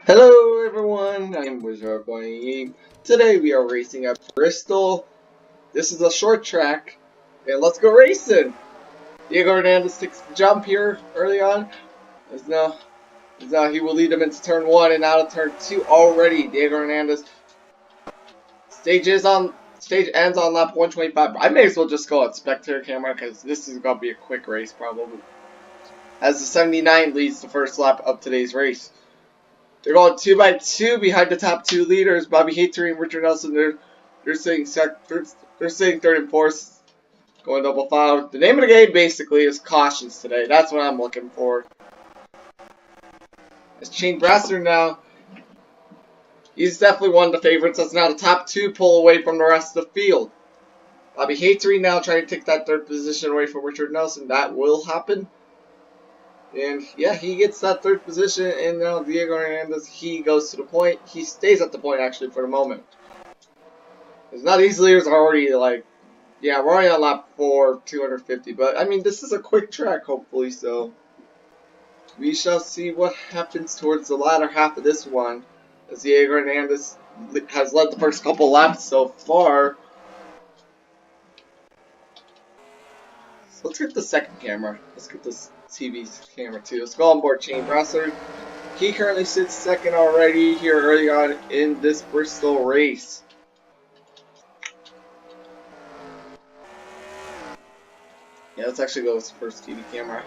Hello everyone, I'm Wizard Bunny. Today we are racing at Bristol. This is a short track, and let's go racing! Diego Hernandez takes the jump here early on. As now he will lead them into turn 1 and out of turn 2 already. Diego Hernandez stage ends on lap 125. I may as well just go at spectator camera because this is gonna be a quick race probably. As the 79 leads the first lap of today's race. They're going 2 by 2 behind the top 2 leaders. Bobby Hayter and Richard Nelson. They're sitting third and fourth, going double file. The name of the game basically is cautions today. That's what I'm looking for. It's Shane Brasser now. He's definitely one of the favorites. That's now the top 2 pull away from the rest of the field. Bobby Hayter now trying to take that third position away from Richard Nelson. That will happen. And yeah, he gets that third position, and now Diego Hernandez, he goes to the point. He stays at the point actually for the moment. It's not these leaders are already like, yeah, we're already on lap 4, 250, but I mean, this is a quick track hopefully, so we shall see what happens towards the latter half of this one, as Diego Hernandez has led the first couple laps so far. So let's get the second camera. Let's get this TV's camera too. Let's go on board Shane Brasser. He currently sits second already here early on in this Bristol race. Yeah, let's actually go with the first TV camera.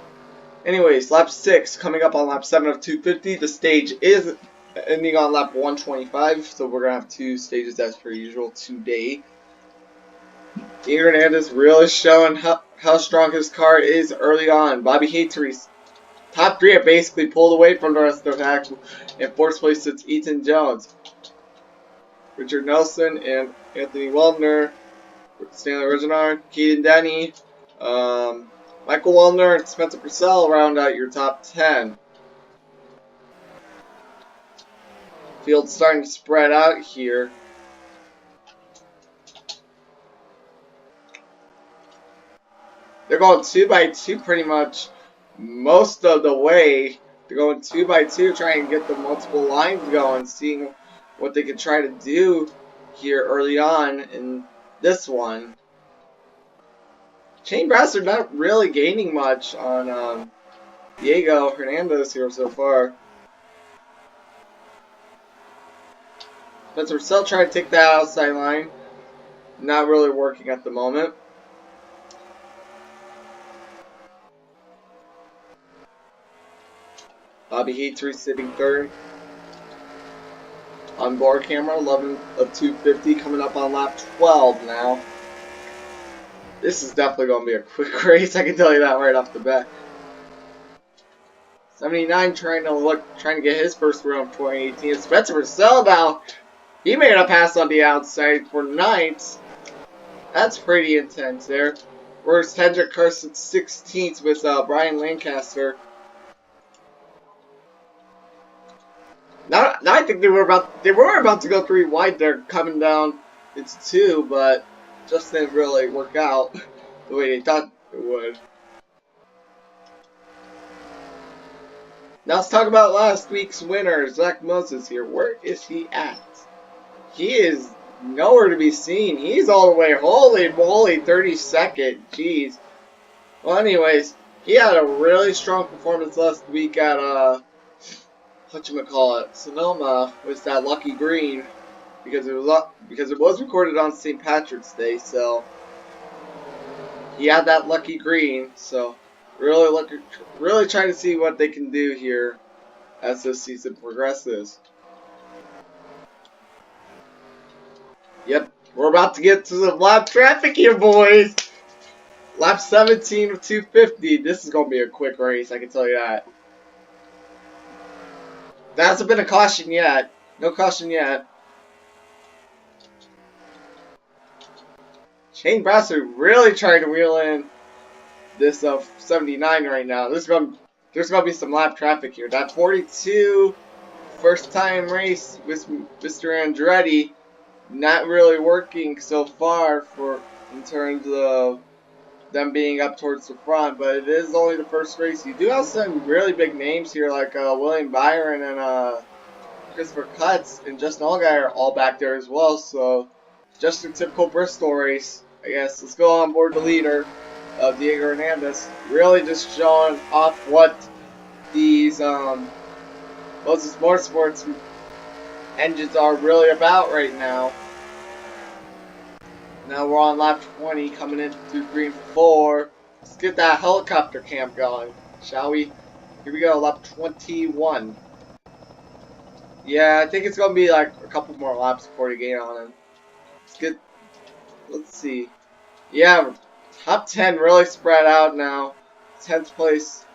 Anyways, lap 6 coming up on lap 7 of 250. The stage is ending on lap 125, so we're going to have 2 stages as per usual today. Diego Hernandez really showing how strong his car is early on. Bobby Hayter's top 3 are basically pulled away from the rest of the pack. In 4th place sits Ethan Jones, Richard Nelson, and Anthony Wellner, Stanley Reginard, Keaton Denny, Michael Wellner, and Spencer Purcell round out your top 10. Field's starting to spread out here. They're going 2 by 2 pretty much most of the way. They're going 2 by 2, trying to get the multiple lines going, seeing what they can try to do here early on in this one. Shane Brasser not really gaining much on Diego Hernandez here so far. Spencer Purcell trying to take that outside line. Not really working at the moment. Bobby Hayter sitting third. On board camera, 11 of 250, coming up on lap 12 now. This is definitely going to be a quick race, I can tell you that right off the bat. 79 trying to get his first round of 2018. Spencer Purcell now, he made a pass on the outside for 9th. That's pretty intense there. Whereas Hendrick Carson 16th with Brian Lancaster. Now I think they were about to go 3 wide there, coming down. It's 2, but just didn't really work out the way they thought it would. Now let's talk about last week's winner, Zach Moses here. Where is he at? He is nowhere to be seen. He's all the way, holy moly, 32nd. Jeez. Well, anyways, he had a really strong performance last week at Sonoma with that lucky green, because it was recorded on St. Patrick's Day, so he had that lucky green. So really trying to see what they can do here as this season progresses. Yep, we're about to get to the lap traffic here, boys. Lap 17 of 250. This is gonna be a quick race, I can tell you that. There hasn't been a caution yet. No caution yet. Shane Brasser really trying to wheel in this 79 right now. There's gonna be some lap traffic here. That 42 first time race with Mr. Andretti not really working so far in terms of them being up towards the front, but it is only the first race. You do have some really big names here, like William Byron and Christopher Cutts, and Justin Allgaier are all back there as well. So just a typical Bristol race, I guess. Let's go on board the leader of Diego Hernandez. Really just showing off what these Moses Motorsports engines are really about right now. Now we're on lap 20, coming in through green 4. Let's get that helicopter camp going, shall we? Here we go, lap 21. Yeah, I think it's gonna be like a couple more laps before you gain on him. Let's see. Yeah, top 10 really spread out now. 10th place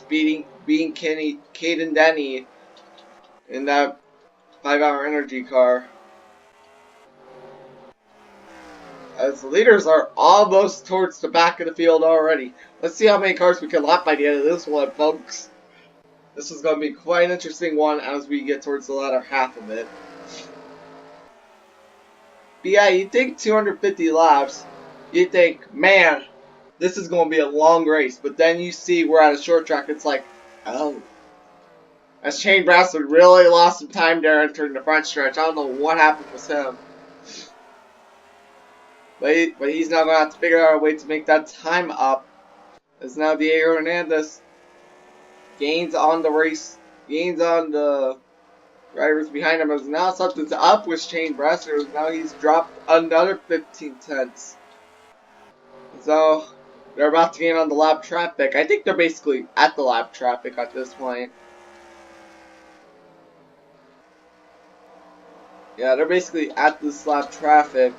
beating Caden Denny in that 5-hour energy car. As the leaders are almost towards the back of the field already. Let's see how many cars we can lap by the end of this one, folks. This is going to be quite an interesting one as we get towards the latter half of it. But yeah, you think 250 laps, you think, man, this is going to be a long race. But then you see we're at a short track, it's like, oh. As Shane Brassard really lost some time there entering the front stretch. I don't know what happened with him. But he's now going to have to figure out a way to make that time up. As now Diego Hernandez gains on the race, gains on the drivers behind him. As now something's up with Shane Brassard. Now he's dropped another 15 tenths. So they're about to gain on the lap traffic. I think they're basically at the lap traffic at this point. Yeah, they're basically at this lap traffic.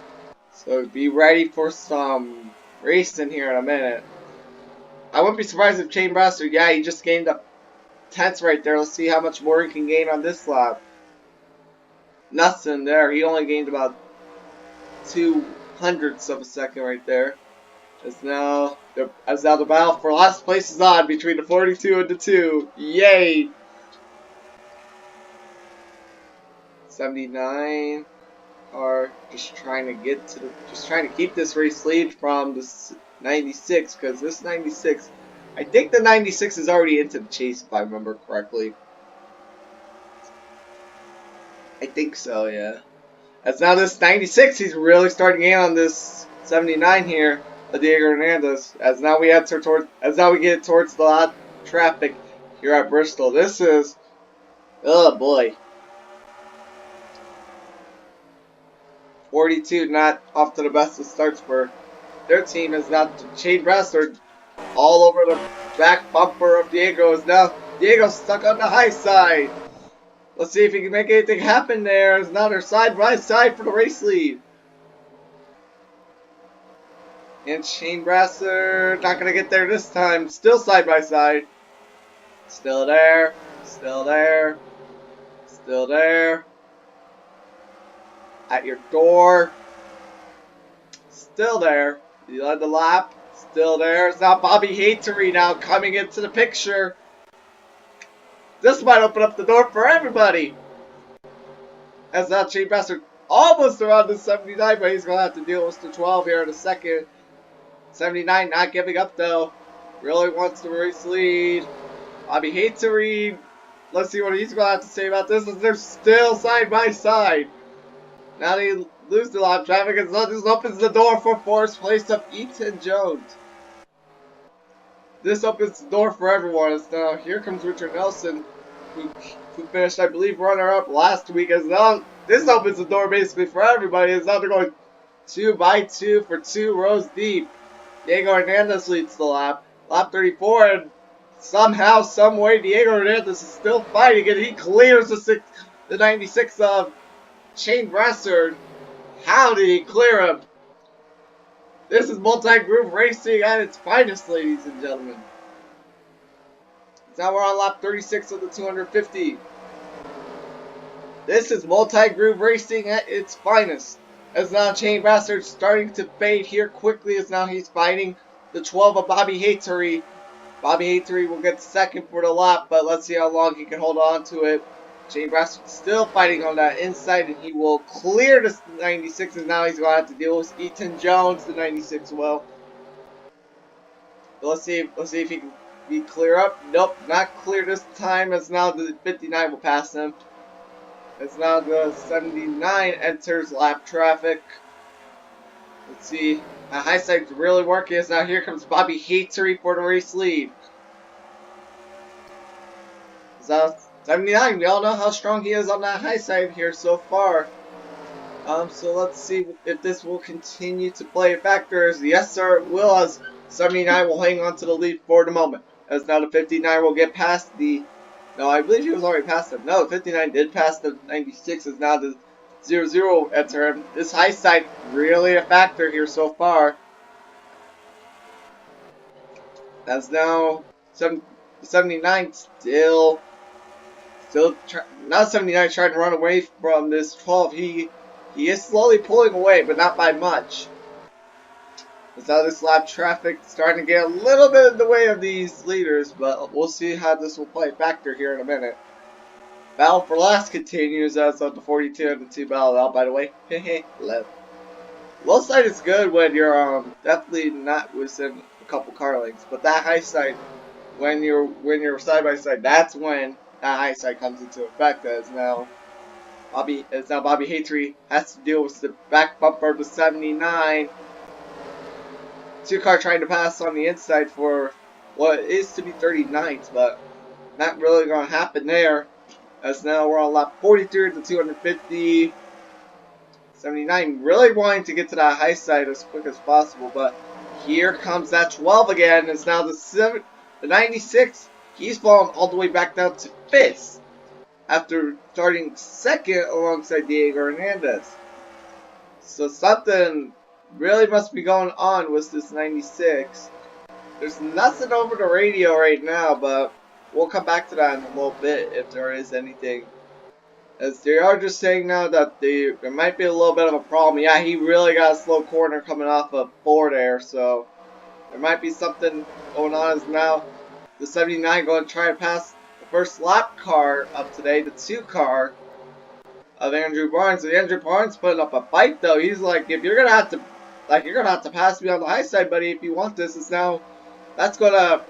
So be ready for some racing here in a minute. I wouldn't be surprised if Shane Brassard, yeah, he just gained up tenths right there. Let's see how much more he can gain on this lap. Nothing there. He only gained about 0.02 of a second right there. As now the battle for last place is on between the 42 and the 2. Yay! 79 are just trying to keep this race lead from the 96, because this 96, I think the 96 is already into the chase if I remember correctly. I think so, yeah. As now this 96, he's really starting in on this 79 here, Diego Hernandez. As now we get towards the lot traffic here at Bristol. This is, oh boy. 42 not off to the best of starts for their team, as now Shane Brassard all over the back bumper of Diego. Is now Diego's stuck on the high side. Let's see if he can make anything happen there. As now they're side by side for the race lead. And Shane Brassard not gonna get there this time. Still side by side. Still there. Still there. Still there. At your door. Still there. You led the lap. Still there. It's now Bobby Hatery now coming into the picture. This might open up the door for everybody. As now Shane Brassard almost around the 79, but he's going to have to deal with the 12 here in a second. 79 not giving up though. Really wants the race lead. Bobby Hatery. Let's see what he's going to have to say about this, as they're still side by side. Now they lose the lap traffic, and so this opens the door for fourth place of Ethan Jones. This opens the door for everyone. As now here comes Richard Nelson, who finished, I believe, runner-up last week. As now this opens the door basically for everybody. As now they're going 2 by 2 for 2 rows deep. Diego Hernandez leads the lap. Lap 34, and somehow, some way, Diego Hernandez is still fighting, and he clears the 96 of Shane Brassard. How did he clear him? This is multi-groove racing at its finest, ladies and gentlemen. Now we're on lap 36 of the 250. This is multi-groove racing at its finest. As now Shane Brassard starting to fade here quickly, as now he's fighting the 12 of Bobby Hatery. Bobby Hatery will get second for the lap, but let's see how long he can hold on to it. Shane Brassard still fighting on that inside, and he will clear the 96, and now he's going to have to deal with Ethan Jones, the 96 well. But let's see if he can be clear up. Nope, not clear this time, as now the 59 will pass him. As now the 79 enters lap traffic. Let's see. High side's really working, as now here comes Bobby Hatery for the race lead. So 79, we all know how strong he is on that high side here so far. So let's see if this will continue to play factors. Yes, sir, it will, as 79 will hang on to the lead for the moment. As now the 59 will get past the... No, I believe he was already past him. No, the 59 did pass the 96, as now the 00 enter him. This high side really a factor here so far. As now 79 still not 79 trying to run away from this 12. He is slowly pulling away, but not by much. As now this lap traffic starting to get a little bit in the way of these leaders, but we'll see how this will play a factor here in a minute. Battle for last continues as of the 42 and the 2 battle out, by the way. Low side is good when you're definitely not within a couple car lengths, but that high side, when you're side by side, that's when that high side comes into effect. As now Bobby Hatery has to deal with the back bumper of the 79. Two car trying to pass on the inside for what is to be 39th, but not really going to happen there. As now we're on lap 43 to 250. 79 really wanting to get to that high side as quick as possible, but here comes that 12 again. As now the 96, he's fallen all the way back down to 5th after starting 2nd alongside Diego Hernandez. So something really must be going on with this 96. There's nothing over the radio right now, but we'll come back to that in a little bit if there is anything. As they are just saying now that there might be a little bit of a problem. Yeah, he really got a slow corner coming off of 4 there, so there might be something going on. As now the 79 going to try to pass the first lap car of today, the 2 car of Andrew Barnes. And Andrew Barnes putting up a fight though. He's like, if you're gonna have to pass me on the high side, buddy, if you want this. Is now that's gonna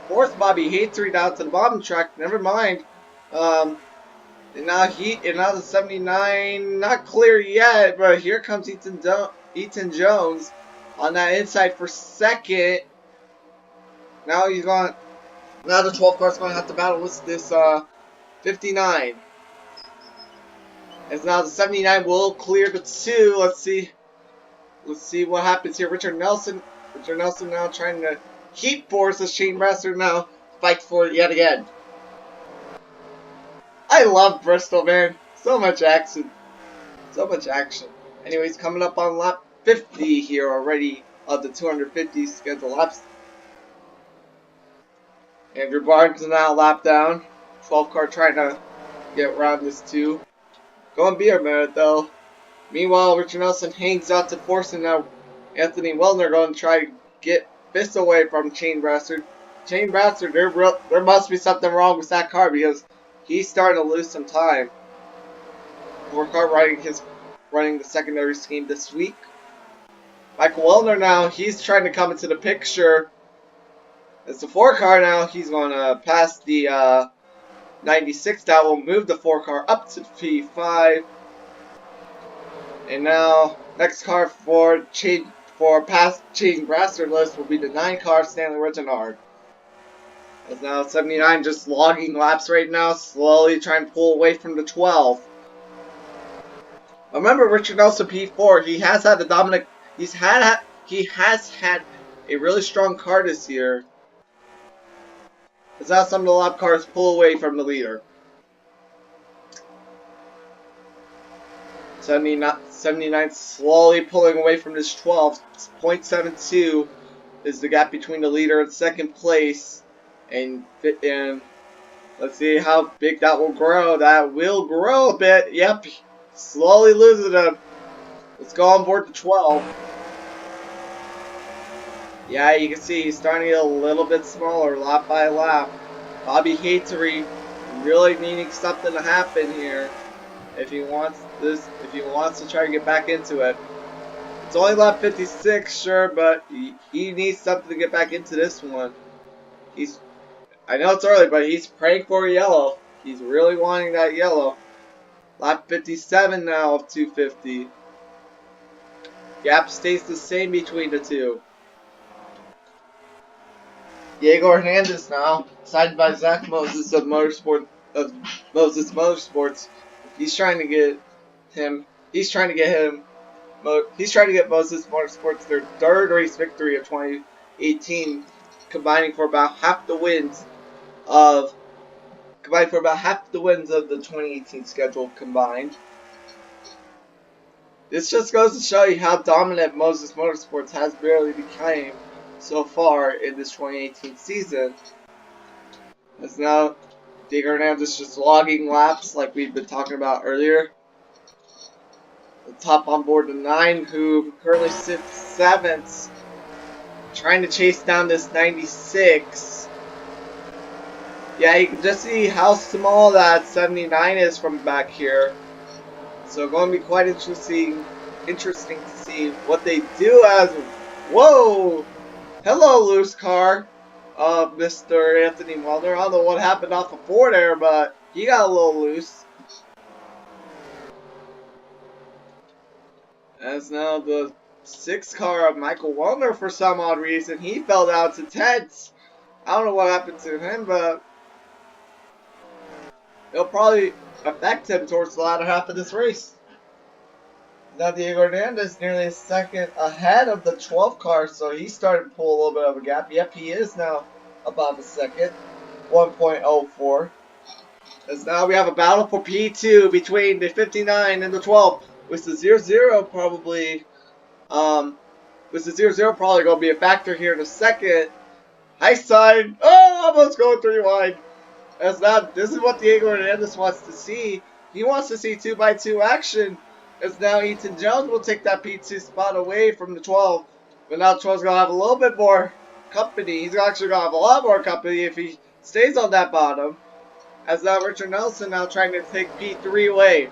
force Bobby Hatery down to the bottom track. Never mind. And now the 79 not clear yet, but here comes Ethan Jones on that inside for 2nd. Now the 12 car's going to have to battle with this 59. As now the 79 will clear the 2. Let's see what happens here. Richard Nelson now trying to keep force as Shane Brasser now fight for it yet again. I love Bristol, man. So much action. So much action. Anyways, coming up on lap 50 here already of the 250 scheduled laps. Andrew Barnes now lap down. 12 car trying to get around this 2. Going to be a minute though. Meanwhile, Richard Nelson hangs out to force, and now Anthony Wellner going to try to get this away from Shane Brasser. Shane Brasser, there must be something wrong with that car because he's starting to lose some time. 4 car running the secondary scheme this week. Michael Wellner now, he's trying to come into the picture. It's the 4 car now. He's going to pass the 96. That will move the 4 car up to P5. And now next car for past Shane Brasser list will be the 9 car Stanley Reginard. As now 79 just logging laps right now, slowly trying to pull away from the 12. Remember, Richard Nelson P4, he has had a really strong car this year. It's now some of the lap cars pull away from the leader. 79 slowly pulling away from this 12. 0.72 is the gap between the leader and 2nd place. And let's see how big that will grow. That will grow a bit. Yep. Slowly losing him. Let's go on board the 12. Yeah, you can see he's starting to get a little bit smaller lap by lap. Bobby Hatery really needing something to happen here if he wants to try to get back into it. It's only lap 56, sure, but he needs something to get back into this one. I know it's early, but he's praying for a yellow. He's really wanting that yellow. Lap 57 now of 250. Gap stays the same between the two. Diego Hernandez now, signed by Zach Moses of Moses Motorsports. He's trying to get him. He's trying to get him. He's trying to get Moses Motorsports their third race victory of 2018, combining for about half the wins of the 2018 schedule combined. This just goes to show you how dominant Moses Motorsports has barely become so far in this 2018 season. As now Diego Hernandez just logging laps like we've been talking about earlier. The top on board the 9, who currently sits 7th, trying to chase down this 96. Yeah, you can just see how small that 79 is from back here. So going to be quite interesting to see what they do as... Whoa! Hello, loose car, Mr. Anthony Wellner. I don't know what happened off of 4 there, but he got a little loose. As now the 6 car of Michael Wellner, for some odd reason, he fell down to 10th. I don't know what happened to him, but it'll probably affect him towards the latter half of this race. Now Diego Hernandez nearly a second ahead of the 12 car, so he started to pull a little bit of a gap. Yep, he is now above a second, 1.04. As now we have a battle for P2 between the 59 and the 12, with the 0-0 probably, going to be a factor here in a second. High side, oh, almost going 3 wide. As now, this is what Diego Hernandez wants to see. He wants to see 2x2 action. As now Ethan Jones will take that P2 spot away from the 12. But now 12's going to have a little bit more company. He's actually going to have a lot more company if he stays on that bottom. As now Richard Nelson now trying to take P3 away.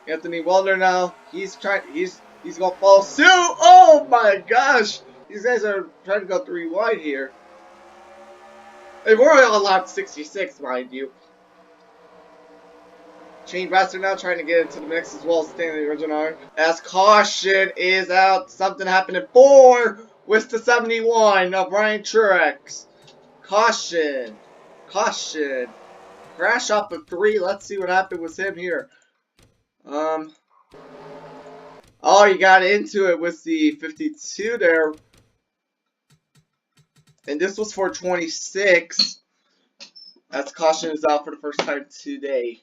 Anthony Wellner now, he's going to follow suit. Oh my gosh. These guys are trying to go 3 wide here. And we're on lap 66, mind you. Shane Bastard now trying to get into the mix as well as Stanley Original. As caution is out. Something happened in 4 with the 71 of Ryan Truex. Caution. Caution. Crash off of 3. Let's see what happened with him here. Oh, he got into it with the 52 there. And this was for 26. As caution is out for the first time today.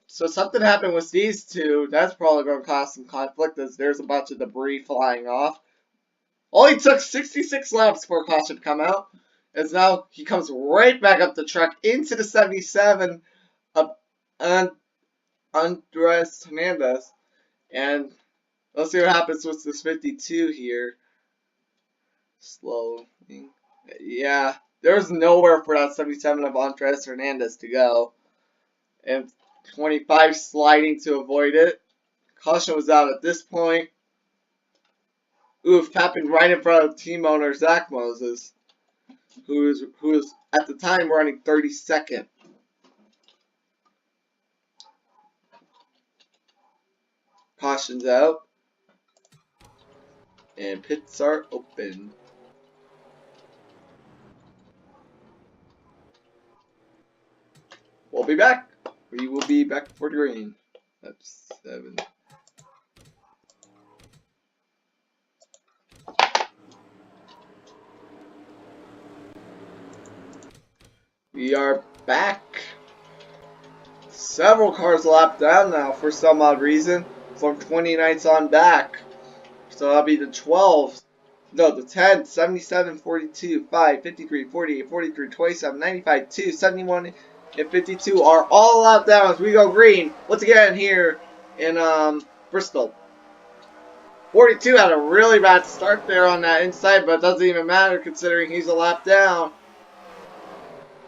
So something happened with these two. That's probably going to cause some conflict as there's a bunch of debris flying off. Only took 66 laps for a caution to come out. As now he comes right back up the track into the 77 of Andres Hernandez. And let's see what happens with this 52 here. Slow. Yeah, there's nowhere for that 77 of Andres Hernandez to go. And 25 sliding to avoid it. Caution was out at this point. Oof, happened right in front of team owner Zach Moses, who was at the time running 32nd. Caution's out. And pits are open. We'll be back. We will be back for the green. That's 7. We are back. Several cars lapped down now for some odd reason. From 29th on back. So that'll be the 12. No, the 10, 77, 42, 5, 53, 48, 43, 27, 95, 2, 71, and 52 are all lapped down as we go green. Once again here in Bristol. 42 had a really bad start there on that inside, but it doesn't even matter considering he's a lap down.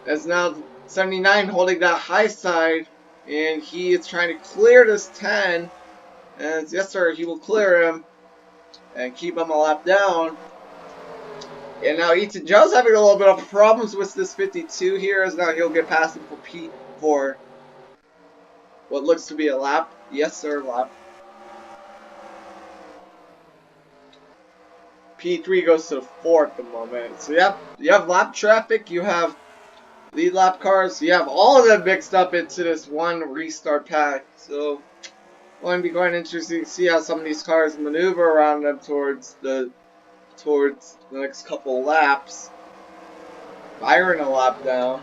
As now 79 holding that high side, and he is trying to clear this 10. And yes sir, he will clear him and keep him a lap down. And now Ethan Jones having a little bit of problems with this 52 here, as now he'll get past him for what looks to be a lap. Yes, sir, lap. P3 goes to the 4 at the moment. So you have lap traffic, you have lead lap cars, you have all of them mixed up into this one restart pack. So going to be quite interesting to see how some of these cars maneuver around them towards the next couple laps. Byron a lap down.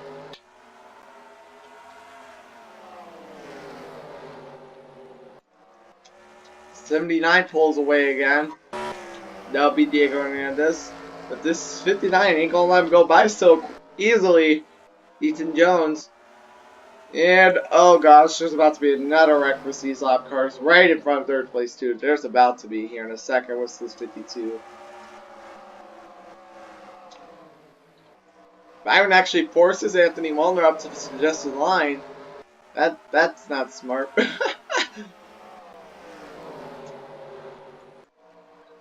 '79 pulls away again. That'll be Diego Hernandez. But this 59 ain't gonna let him go by so easily. Ethan Jones. And, oh gosh, there's about to be another wreck with these lap cars right in front of third place, too. There's about to be here in a second with this 52. Byron actually forces Anthony Wallner up to the suggested line. That's not smart.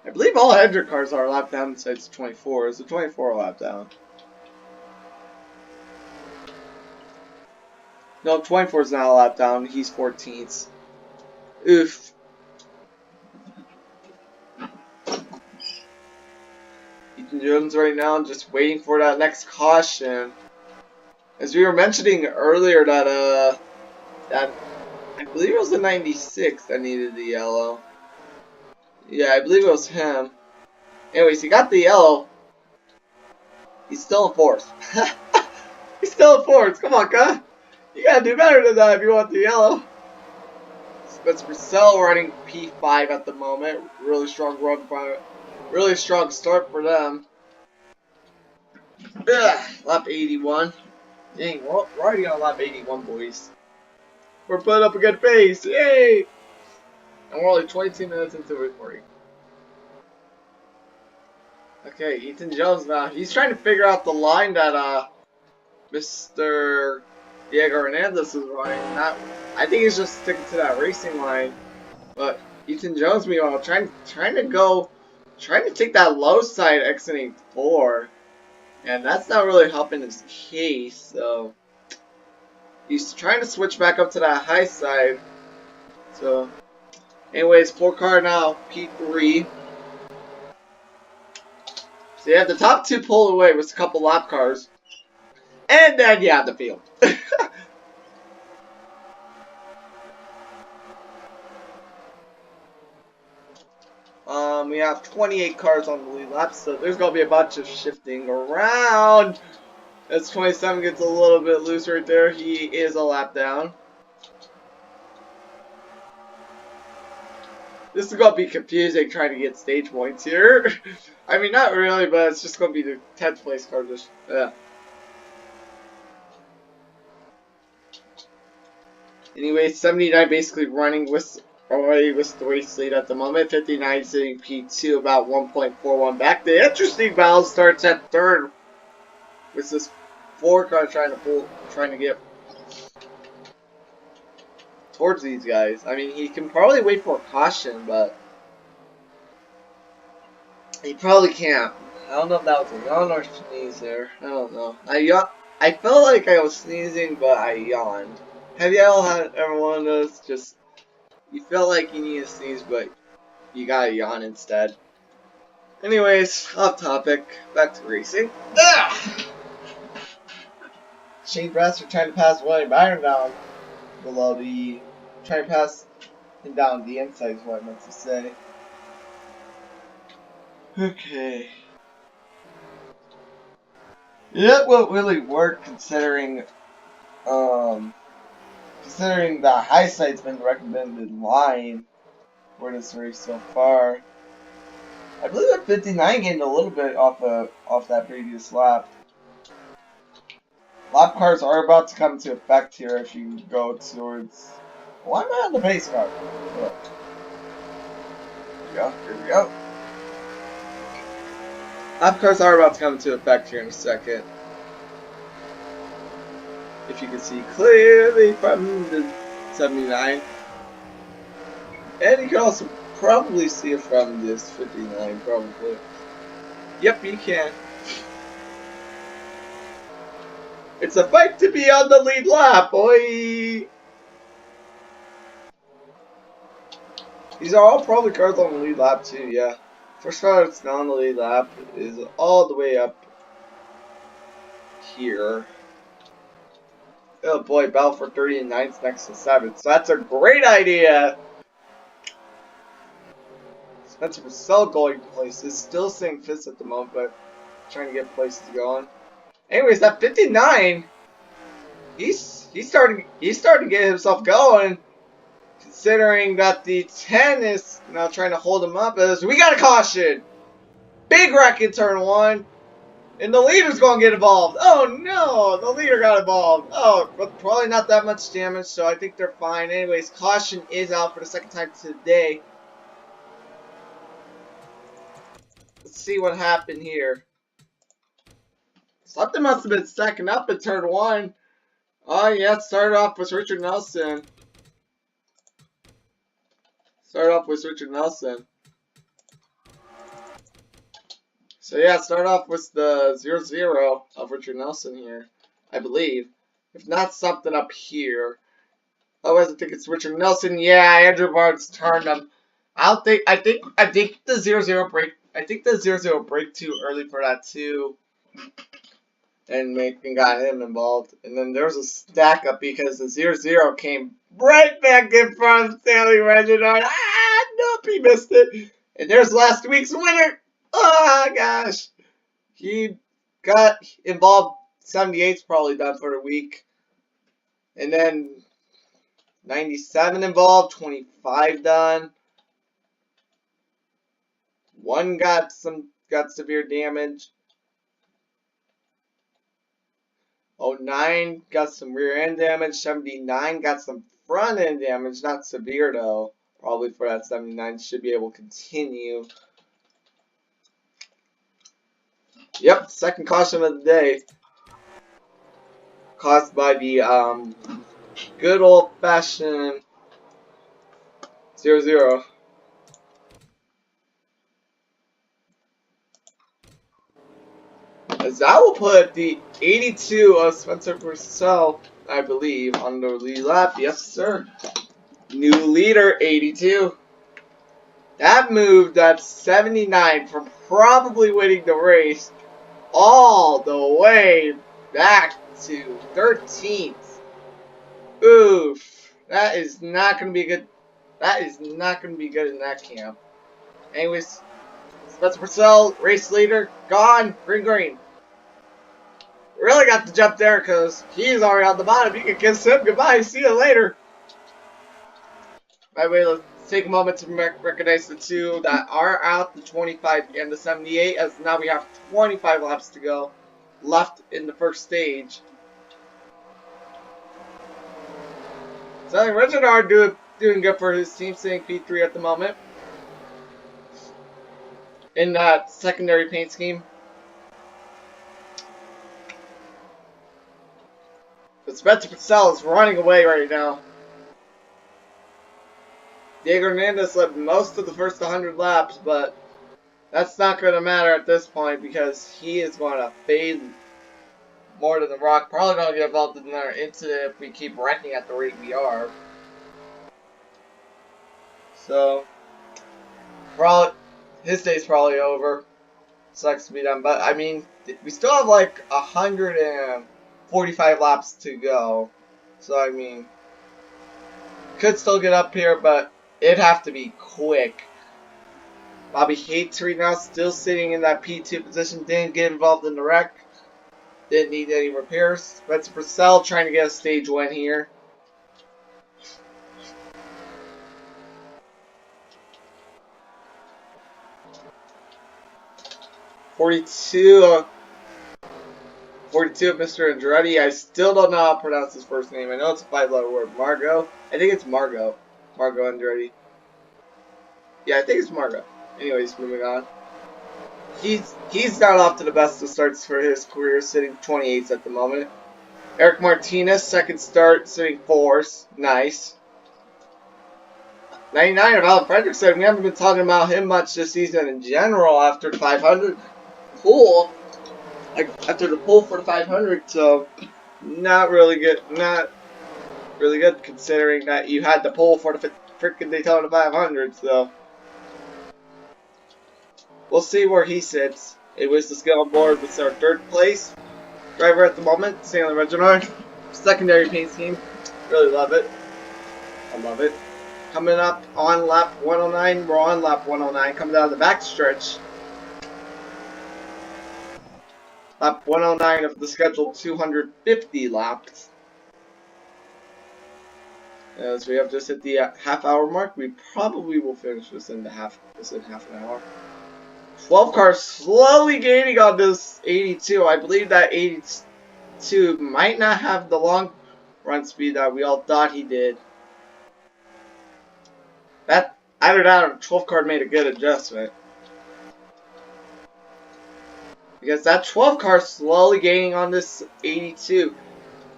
I believe all Hendrick cars are a lap down besides 24. Is the 24 a lap down? No, 24 is not a lap down. He's 14th. Oof. Ethan Jones right now just waiting for that next caution. As we were mentioning earlier that I believe it was the 96 that needed the yellow. Yeah, I believe it was him. Anyways, he got the yellow. He's still in fourth. He's still in fourth. Come on, guy. You gotta do better than that if you want the yellow. Spencer Purcell running P5 at the moment. Really strong run by it. Really strong start for them. Lap 81. Dang, we're already on lap 81, boys. We're putting up a good pace. Yay! And we're only 22 minutes into the recording. Okay, Ethan Jones now. He's trying to figure out the line that Mr. Diego Hernandez is running. I think he's just sticking to that racing line. But Ethan Jones, meanwhile, trying to take that low side exiting 4. And that's not really helping his case, so he's trying to switch back up to that high side. So anyways, 4 car now, P3. So you have the top 2 pull away with a couple lap cars. And then you have the field. We have 28 cars on the lead lap, so there's going to be a bunch of shifting around. As 27 gets a little bit loose right there, he is a lap down. This is going to be confusing trying to get stage points here. I mean, not really, but it's just going to be the 10th place car. Yeah. Anyway, 79 basically running with already with the race lead at the moment. 59 sitting P2, about 1.41 back. The interesting battle starts at 3rd with this 4 car trying to get towards these guys. I mean, he can probably wait for a caution, but he probably can't. I don't know if that was a yawn or sneeze there. I don't know. I felt like I was sneezing, but I yawned. Have y'all had ever one of those? Just you felt like you need to sneeze, but you gotta yawn instead. Anyways, off topic. Back to racing. Shane Brasser trying to pass William Byron down below the. Trying to pass him down the inside is what I meant to say. Okay. That won't really work considering the high side's been the recommended line for this race so far. I believe that 59 gained a little bit off that previous lap. Lap cars are about to come into effect here if you go towards. Why am I on the pace car? Look. Here we go. Lap cars are about to come into effect here in a second. If you can see clearly from the 79. And you can also probably see it from this 59, probably. Yep, you can. It's a fight to be on the lead lap, boy! These are all probably cars on the lead lap too, yeah. First car that's not on the lead lap is all the way up here. Oh boy, battle for 30 and 9's next to 7. So that's a great idea! Spencer Purcell going places. Still saying fifth at the moment, but trying to get places going. Anyways, that 59, he's starting to get himself going. Considering that the 10 is now trying to hold him up, as we got a caution. Big wreck in turn 1. And the leader's going to get involved. Oh no, the leader got involved. Oh, but probably not that much damage, so I think they're fine. Anyways, caution is out for the second time today. Let's see what happened here. Something must have been stacking up in turn 1. Oh yeah, started off with Richard Nelson. So yeah, start off with the 0-0 of Richard Nelson here, I believe. If not, something up here. Otherwise, I think it's Richard Nelson. Yeah, Andrew Barnes turned him. I think the 0-0 break. I think the 0-0 break too early for that too, and got him involved. And then there was a stack up because the 0-0 came right back in front of Stanley Reginald. Ah, nope, he missed it. And there's last week's winner. Oh gosh, he got involved. 78's probably done for the week, and then 97 involved, 25 done. One got severe damage. 09 got some rear end damage. 79 got some front end damage, not severe though. Probably for that 79 should be able to continue. Yep, second caution of the day. Caused by the good old fashioned 0-0. As that will put the 82 of Spencer Purcell, I believe, on the lead lap. Yes, sir. New leader, 82. That moved that 79 from probably winning the race all the way back to 13th. Oof. That is not going to be good. That is not going to be good in that camp. Anyways, Spencer Purcell, race leader, gone. Green. Really got to jump there because he's already on the bottom. You can kiss him goodbye. See you later. By the way, let's take a moment to recognize the two that are out, the 25 and the 78, as now we have 25 laps to go left in the first stage. So Reginald doing good for his team, sitting P3 at the moment in that secondary paint scheme. But Spencer Purcell is running away right now. Diego Hernandez led most of the first 100 laps, but that's not going to matter at this point because he is going to fade more than the Rock. Probably going to get involved in another incident if we keep wrecking at the rate we are. So, his day's probably over. Sucks to be done, but I mean, we still have like 145 laps to go. So, I mean, could still get up here, but it'd have to be quick. Bobby Hates right now still sitting in that P2 position. Didn't get involved in the wreck. Didn't need any repairs. Spencer Purcell trying to get a stage win here. Forty-two of Mr. Andretti. I still don't know how to pronounce his first name. I know it's a 5-letter word. Margot. I think it's Margot. Margot Andretti. Yeah, I think it's Margot. Anyways, moving on. He's not off to the best of starts for his career, sitting 28th at the moment. Eric Martinez, second start, sitting 4th. Nice. 99 of Alan Fredrickson. We haven't been talking about him much this season in general after the 500 pull. Like, after the pull for the 500, so Not really good. Not really good considering that you had the pole for the freaking Daytona 500. So we'll see where he sits. It was the skill on board with our third place driver at the moment, Stanley Reginald. Secondary paint scheme. Really love it. I love it. Coming up on lap 109. We're on lap 109. Coming down the back stretch. Lap 109 of the scheduled 250 laps. As we have just hit the half-hour mark, we probably will finish this in half an hour. 12 cars slowly gaining on this 82. I believe that 82 might not have the long run speed that we all thought he did. That either that or 12 car made a good adjustment. Because that 12 car slowly gaining on this 82.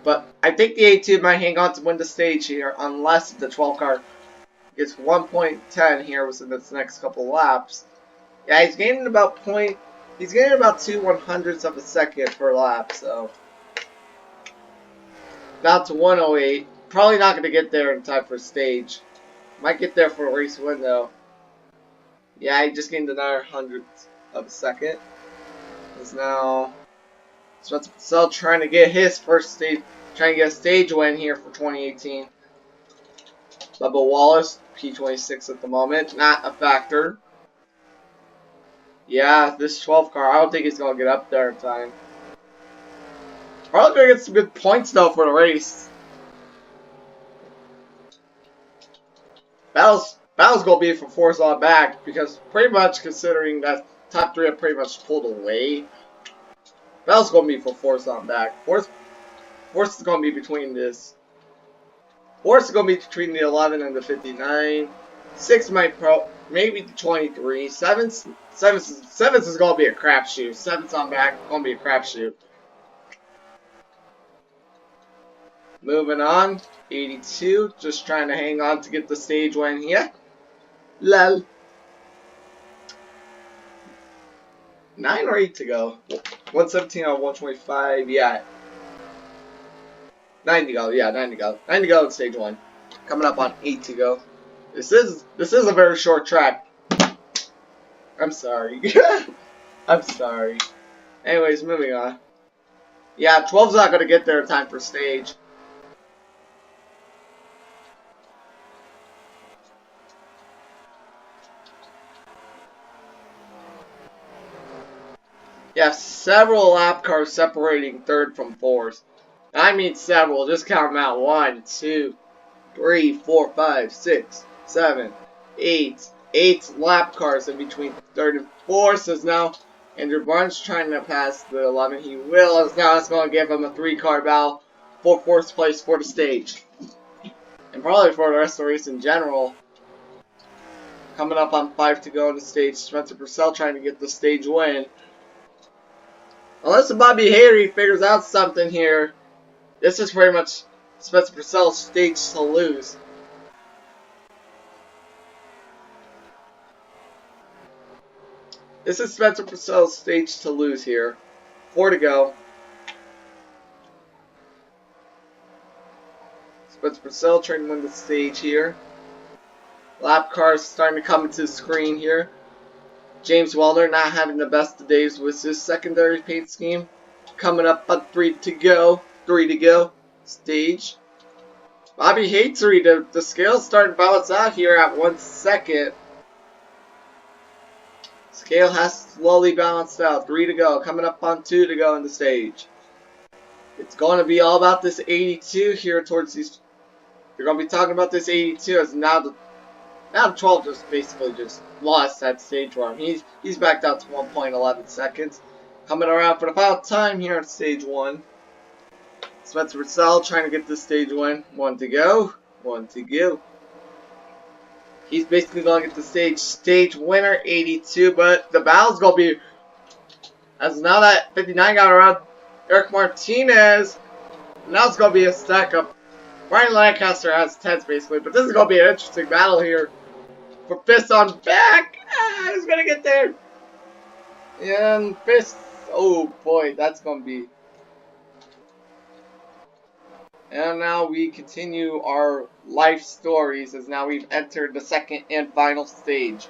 But I think the 82 might hang on to win the stage here unless the 12 car gets 1.10 here within this next couple laps. Yeah, he's gaining about 2/100ths of a second per lap, so down to 108. Probably not going to get there in time for stage. Might get there for a race win though. Yeah, he just gained another 100th of a second. Is now Spencer Purcell trying to get his first stage, trying to get a stage win here for 2018. Bubba Wallace, P26 at the moment, not a factor. Yeah, this 12 car, I don't think he's going to get up there in time. Probably going to get some good points though for the race. Battle's going to be for Force on back because pretty much considering that top 3 have pretty much pulled away. Battle's going to be for Force on back. Force is going to be between this. Force is going to be between the 11 and the 59. 6 might maybe the 23. 7's is going to be a crapshoot. 7's on back, going to be a crapshoot. Moving on, 82, just trying to hang on to get the stage win here. Lol. 9 or 8 to go. 117 on 125, yeah. 9 to go, yeah, 9 to go. 9 to go in stage 1. Coming up on 8 to go. This is a very short track. I'm sorry. I'm sorry. Anyways, moving on. Yeah, 12's not going to get there in time for stage. You have several lap cars separating 3rd from 4th. I mean several, just count them out. 1, 2, 3, 4, 5, 6, 7, 8. 8 lap cars in between 3rd and 4th. As now Andrew Barnes trying to pass the 11. He will, as now it's going to give him a 3-car battle for 4th place for the stage. And probably for the rest of the race in general. Coming up on 5 to go on the stage. Spencer Purcell trying to get the stage win. Unless Bobby Harry figures out something here, this is pretty much Spencer Purcell's stage to lose. This is Spencer Purcell's stage to lose here. 4 to go. Spencer Purcell trying to win the stage here. Lap cars starting to come into the screen here. James Wellner not having the best of days with his secondary paint scheme. Coming up on 3 to go. 3 to go. Stage. Bobby Hatery, the scale's starting to balance out here at 1 second. Scale has slowly balanced out. 3 to go. Coming up on 2 to go in the stage. It's going to be all about this 82 here towards these. You're going to be talking about this 82 as now the 12 just basically just lost that stage run. He's backed out to 1.11 seconds. Coming around for the final time here at stage 1. Spencer Purcell trying to get this stage win. 1 to go. 1 to go. He's basically going to get the stage winner, 82. But the battle's going to be, as now that 59 got around Eric Martinez, now it's going to be a stack up. Ryan Lancaster has 10s basically, but this is going to be an interesting battle here. For Fist on back. Who's going to get there? And Fist. Oh boy, that's going to be. And now we continue our life stories as now we've entered the second and final stage.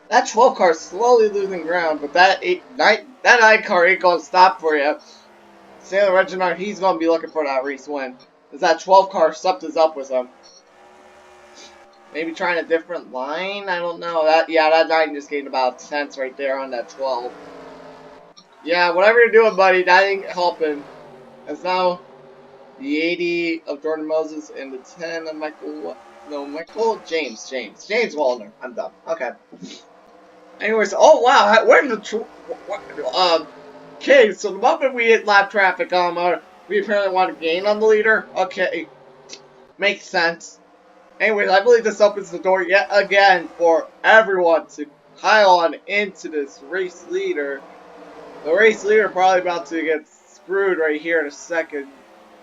That 12 car is slowly losing ground, but that 9 car ain't gonna stop for you. Sailor Reginald, he's gonna be looking for that race win. As that 12 car something's up with him. Maybe trying a different line? I don't know. That 9 just gained about tenths right there on that 12. Yeah, whatever you're doing, buddy, that ain't helping. As now the 80 of Jordan Moses and the 10 of James Wallner. I'm dumb. Okay. Anyways, oh wow, where did the okay, so the moment we hit lap traffic, we apparently want to gain on the leader. Okay, makes sense. Anyways, I believe this opens the door yet again for everyone to pile on into this race leader. The race leader probably about to get screwed right here in a second.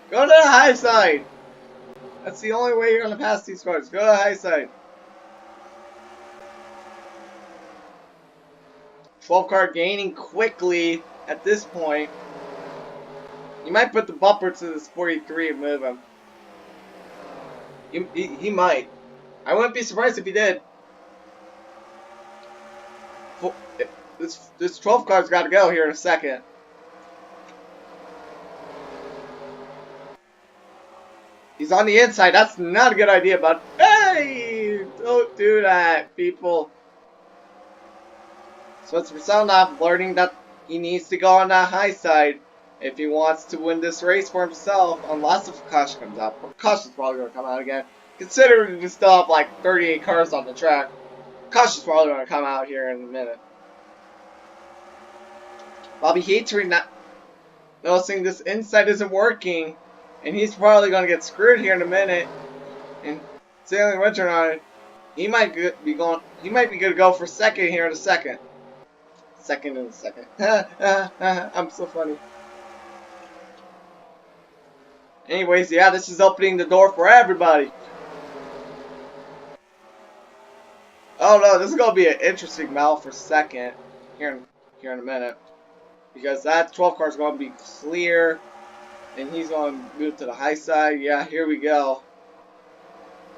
Go to the high side. That's the only way you're gonna pass these cars. Go to the high side. 12 car gaining quickly at this point. You might put the bumper to this 43 and move him. He might. I wouldn't be surprised if he did. This 12 car's got to go here in a second. He's on the inside. That's not a good idea, bud. Hey! Don't do that, people. So it's Selnoff learning that he needs to go on that high side if he wants to win this race for himself, unless if caution comes out. Caution's probably going to come out again. Considering we still have like 38 cars on the track, caution's probably going to come out here in a minute. Bobby Hatering not noticing this inside isn't working, and he's probably going to get screwed here in a minute. And Sailing Richard on it, he might be good to go for second here in a second. Second in a second. I'm so funny. Anyways, yeah, this is opening the door for everybody. Oh no, this is gonna be an interesting battle for second here in a minute, because that 12 car is gonna be clear, and he's gonna move to the high side. Yeah, here we go.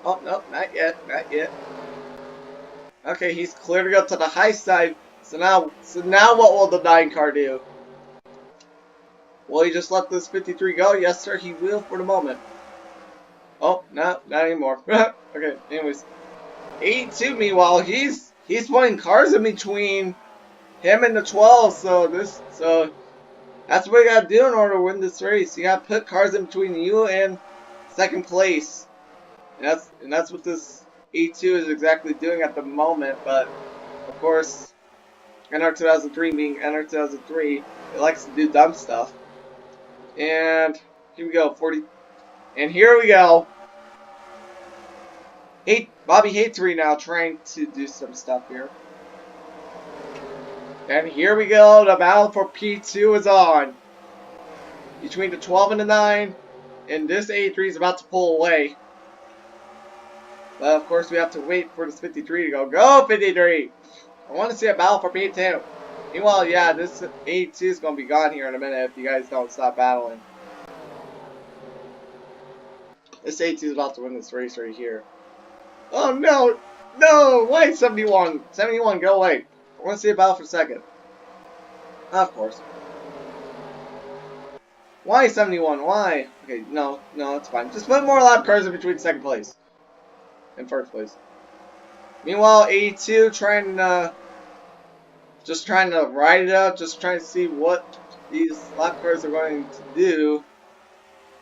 Oh no, not yet, not yet. Okay, he's clear to go to the high side. So now what will the 9 car do? Will he just let this 53 go? Yes, sir, he will for the moment. Oh, no, not anymore. Okay, anyways. 82, meanwhile, he's putting cars in between him and the 12, so that's what you gotta do in order to win this race. You gotta put cars in between you and second place. And that's what this 82 is exactly doing at the moment, but of course, NR 2003 being NR 2003, it likes to do dumb stuff. And here we go, 40. And here we go. Bobby Hatery now trying to do some stuff here. And here we go, the battle for P2 is on. Between the 12 and the 9, and this 83 is about to pull away. But of course we have to wait for this 53 to go. Go 53! I want to see a battle for P2. Meanwhile, yeah, this 82 is going to be gone here in a minute if you guys don't stop battling. This 82 is about to win this race right here. Oh no! No! Why 71? 71, go away. I want to see a battle for second. Of course. Why 71? Why? Okay, no, it's fine. Just put more lap cars in between second place and first place. Meanwhile, 82 just trying to ride it out, just trying to see what these lap cars are going to do.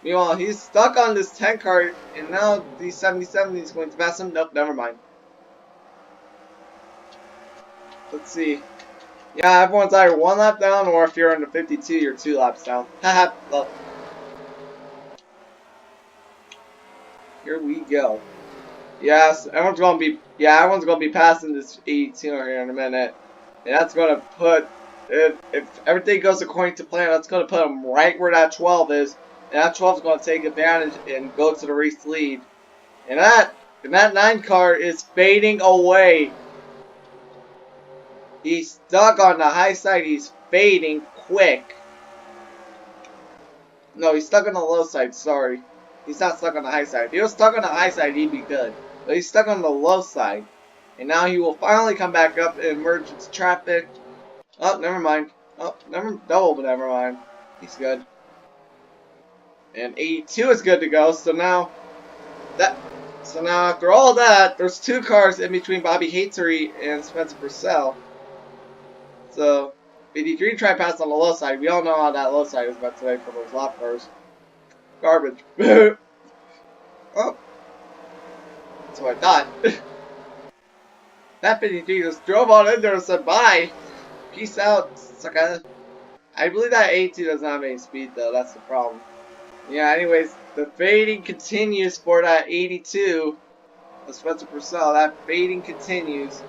Meanwhile, he's stuck on this 10 car, and now the 77 is going to pass him. Nope, never mind. Let's see. Yeah, everyone's either 1 lap down, or if you're in the 52, you're 2 laps down. Haha, well. Here we go. Yes, everyone's gonna be passing this 82 here in a minute. And that's gonna put, if everything goes according to plan, that's gonna put him right where that 12 is. And that 12 is gonna take advantage and go to the race lead. And that 9 car is fading away. He's stuck on the high side. He's fading quick. No, he's stuck on the low side, sorry. He's not stuck on the high side. If he was stuck on the high side, he'd be good. But he's stuck on the low side. And now he will finally come back up and merge into traffic. Oh, never mind. Oh, never mind. He's good. And 82 is good to go, so now after all that, there's 2 cars in between Bobby Hatery and Spencer Purcell. So 83 tried pass on the low side. We all know how that low side is about today for those lap cars. Garbage. Oh. That's what I thought. That 53 just drove on in there and said bye. Peace out, sucker. I believe that 82 doesn't have any speed though, that's the problem. Yeah, anyways, the fading continues for that 82 of Spencer Purcell. That fading continues.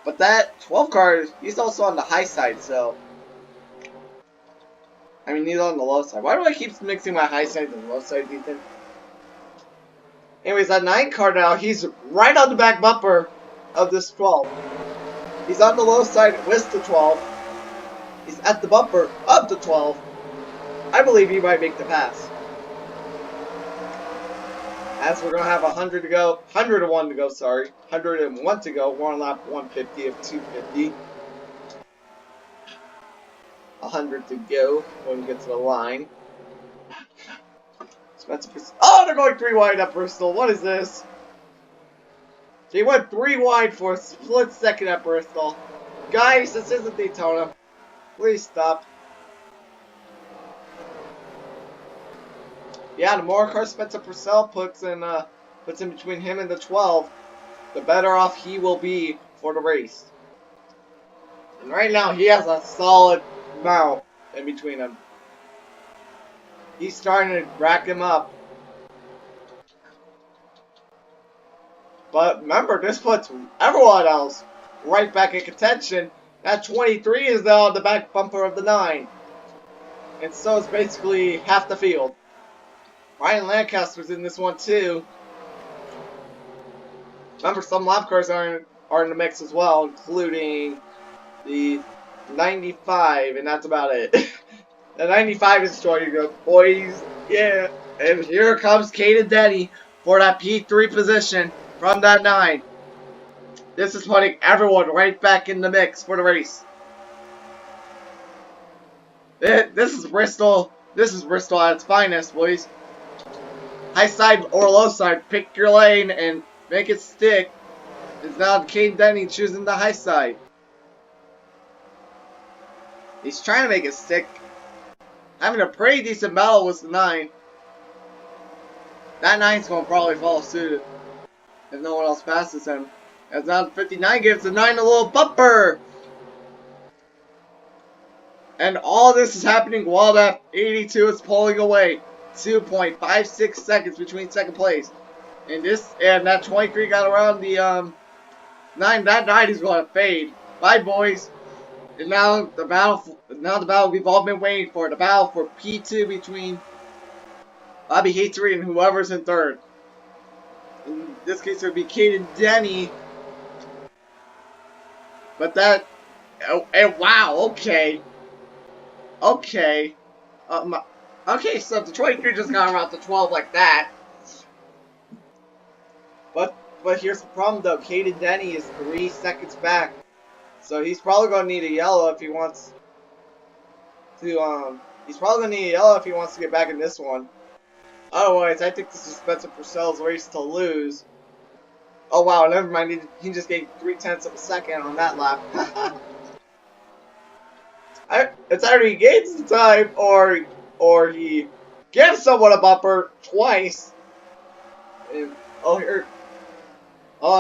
But that 12 car, he's also on the high side, so. I mean, he's on the low side. Why do I keep mixing my high side and low side, Ethan? Anyways, that 9 car now, he's right on the back bumper of this 12. He's on the low side with the 12. He's at the bumper of the 12. I believe he might make the pass. As we're going to have 100 to go, 101 to go, sorry. 101 to go. We're on lap 150 of 250. 100 to go when we get to the line. Oh, they're going 3 wide up Bristol. What is this? They went 3 wide for a split second at Bristol. Guys, this isn't Daytona. Please stop. Yeah, the more cars Spencer Purcell puts in between him and the 12, the better off he will be for the race. And right now, he has a solid mount in between them. He's starting to rack him up. But remember, this puts everyone else right back in contention. That 23 is now on the back bumper of the 9. And so is basically half the field. Ryan Lancaster's in this one too. Remember, some lap cars are in the mix as well, including the 95, and that's about it. The 95 is starting to go, boys. Yeah. And here comes Caden Denny for that P3 position from that 9. This is putting everyone right back in the mix for the race. This is Bristol. This is Bristol at its finest, boys. High side or low side, pick your lane and make it stick. It's now Caden Denny choosing the high side. He's trying to make it stick. Having a pretty decent battle with the 9. That 9's going to probably follow suit if no one else passes him. As now 59 gives the 9 a little bumper. And all this is happening while that 82 is pulling away. 2.56 seconds between second place. And that 23 got around the 9. That 9 is going to fade. Bye, boys. And now the battle we've all been waiting for. The battle for P2 between Bobby Hatery and whoever's in third. In this case, it would be Caden Denny. But that... Oh, and wow, okay. Okay. Okay, so the 23 just got around to 12 like that. But here's the problem though. Caden Denny is 3 seconds back. So he's probably gonna need a yellow if he wants to he's probably gonna need a yellow if he wants to get back in this one. Otherwise, I think this is Spencer Purcell's race to lose. Oh wow, never mind, he just gave 0.3 of a second on that lap. It's either he gains the time or he gives someone a bumper twice. And,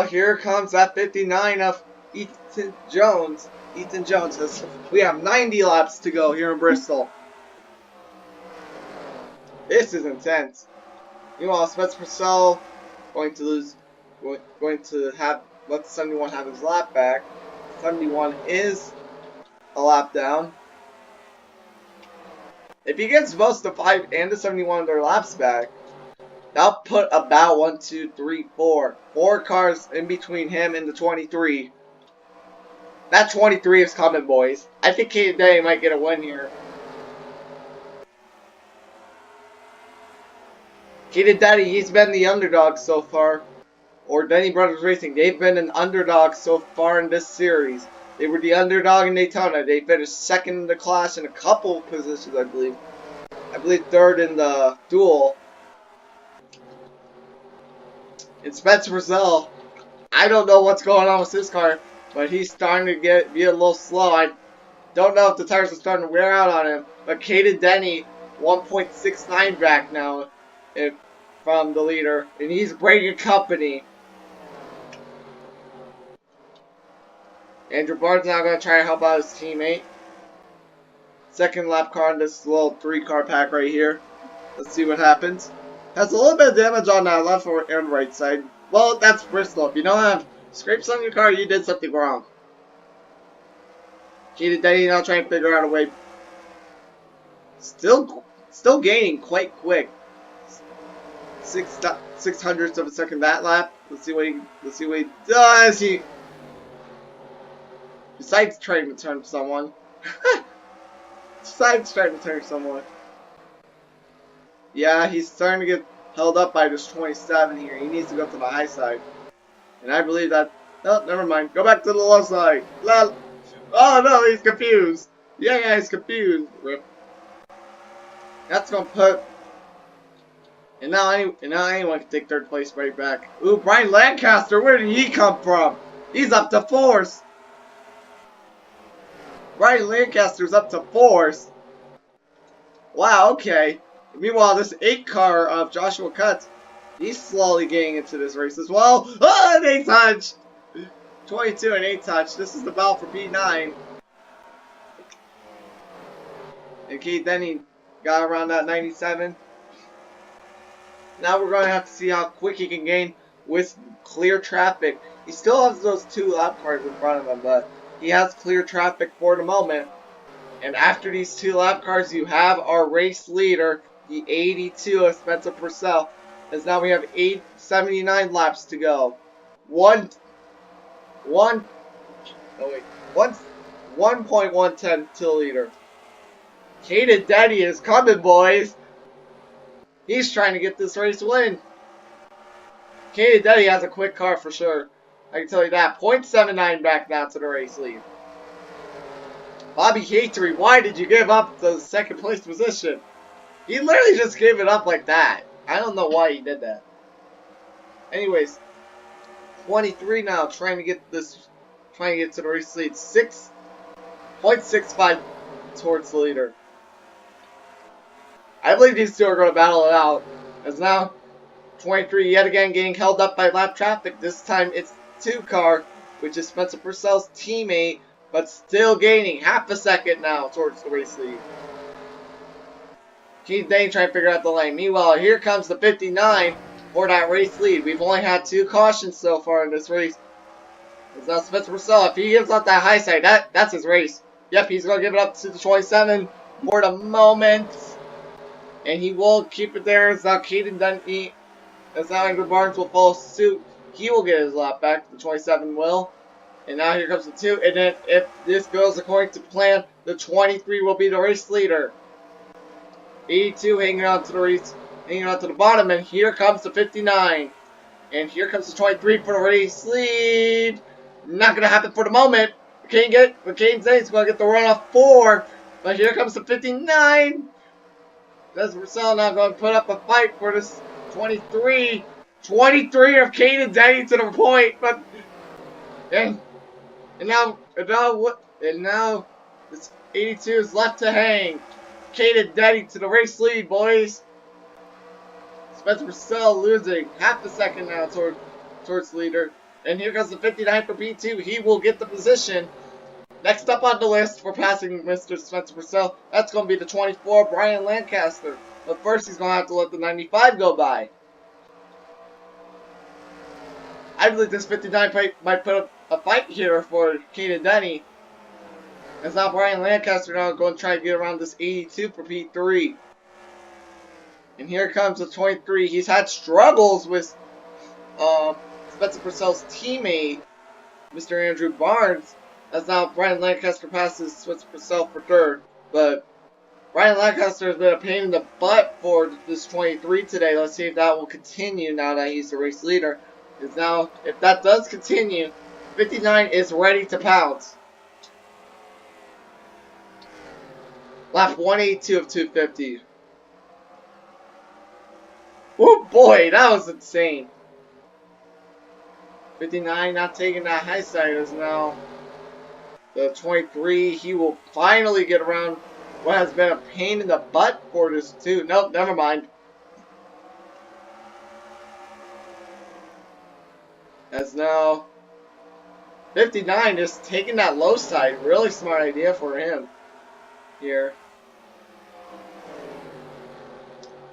here comes that 59 of Ethan Jones. Ethan Jones says we have 90 laps to go here in Bristol. This is intense. Meanwhile, Spencer Purcell going to let 71 have his lap back. 71 is a lap down. If he gets both the 5 and the 71 of their laps back, that'll put about 1, 2, 3, 4 cars in between him and the 23. That 23 is coming, boys. I think Caden Denny might get a win here. Kaden Denny, he's been the underdog so far. Or Denny Brothers Racing, they've been an underdog so far in this series. They were the underdog in Daytona. They finished second in the class in a couple positions, I believe. I believe third in the duel. And Spencer Brazil, I don't know what's going on with his car, but he's starting to be a little slow. I don't know if the tires are starting to wear out on him, but Kaden Denny, 1.69 back now from the leader, and he's breaking company. Andrew Barnes now going to try to help out his teammate. Second lap car in this little 3-car pack right here. Let's see what happens. Has a little bit of damage on that left and right side. Well, that's Bristol. If you don't have scrapes on your car, you did something wrong. Kaden Denny now trying to figure out a way. Still gaining quite quick. 6/600ths of a second that lap. Let's see what he does. Besides trying to turn someone. Yeah, he's starting to get held up by this 27 here. He needs to go to the high side. And I believe that... Oh, never mind. Go back to the low side. Oh, no, he's confused. Yeah, he's confused. Rip. That's going to put... And now anyone can take third place right back. Ooh, Brian Lancaster, where did he come from? He's up to fourth. Brian Lancaster's up to fourth. Wow, okay. Meanwhile, this 8-car of Joshua Cutts, he's slowly getting into this race as well. Oh, an 8-touch! 22 and 8-touch. This is the battle for P9. And Keith Denny got around that 97. Now we're going to have to see how quick he can gain with clear traffic. He still has those 2 lap cars in front of him, but he has clear traffic for the moment. And after these 2 lap cars, you have our race leader, the 82 of Spencer Purcell. As now we have 79 laps to go. 1.110 to leader. Kaden Denny is coming, boys. He's trying to get this race win. Kaden Denny has a quick car for sure. I can tell you that. 0.79 back now to the race lead. Bobby Catery, why did you give up the second place position? He literally just gave it up like that. I don't know why he did that. Anyways, 23 now, trying to get to the race lead. 6.65 towards the leader. I believe these 2 are going to battle it out. As now, 23 yet again getting held up by lap traffic. This time it's 2-car, which is Spencer Purcell's teammate, but still gaining half a second now towards the race lead. Keith Dane trying to figure out the lane. Meanwhile, here comes the 59 for that race lead. We've only had 2 cautions so far in this race. It's now Spencer Purcell. If he gives up that high side, that's his race. Yep, he's going to give it up to the 27 for the moment. And he will keep it there. As now Kaden Denny, as now Andrew Barnes will follow suit. He will get his lap back. The 27 will. And now here comes the 2. And then if this goes according to plan, the 23 will be the race leader. 82 hanging on to the bottom. And here comes the 59. And here comes the 23 for the race lead. Not going to happen for the moment. Kaden Denny's going to get the run off 4. But here comes the 59. That's Purcell now going to put up a fight for this 23. 23 of Kaden Denny to the point. But and now this 82 is left to hang. Kaden Denny to the race lead, boys. Spencer Purcell losing half a second now towards the leader. And here comes the 59 for P2. He will get the position. Next up on the list for passing Mr. Spencer Purcell, that's going to be the 24, Brian Lancaster. But first, he's going to have to let the 95 go by. I believe this 59 might put up a fight here for Kaden Denny. As now Brian Lancaster now going to try to get around this 82 for P3. And here comes the 23. He's had struggles with Spencer Purcell's teammate, Mr. Andrew Barnes. As now Brian Lancaster passes Spencer Purcell for third. But Ryan Lancaster has been a pain in the butt for this 23 today. Let's see if that will continue now that he's the race leader. Because now, if that does continue, 59 is ready to pounce. Lap 182 of 250. Oh boy, that was insane. 59 not taking that high side is now the 23. He will finally get around what has been a pain in the butt for this too. Nope, never mind. As now 59 is taking that low side. Really smart idea for him here.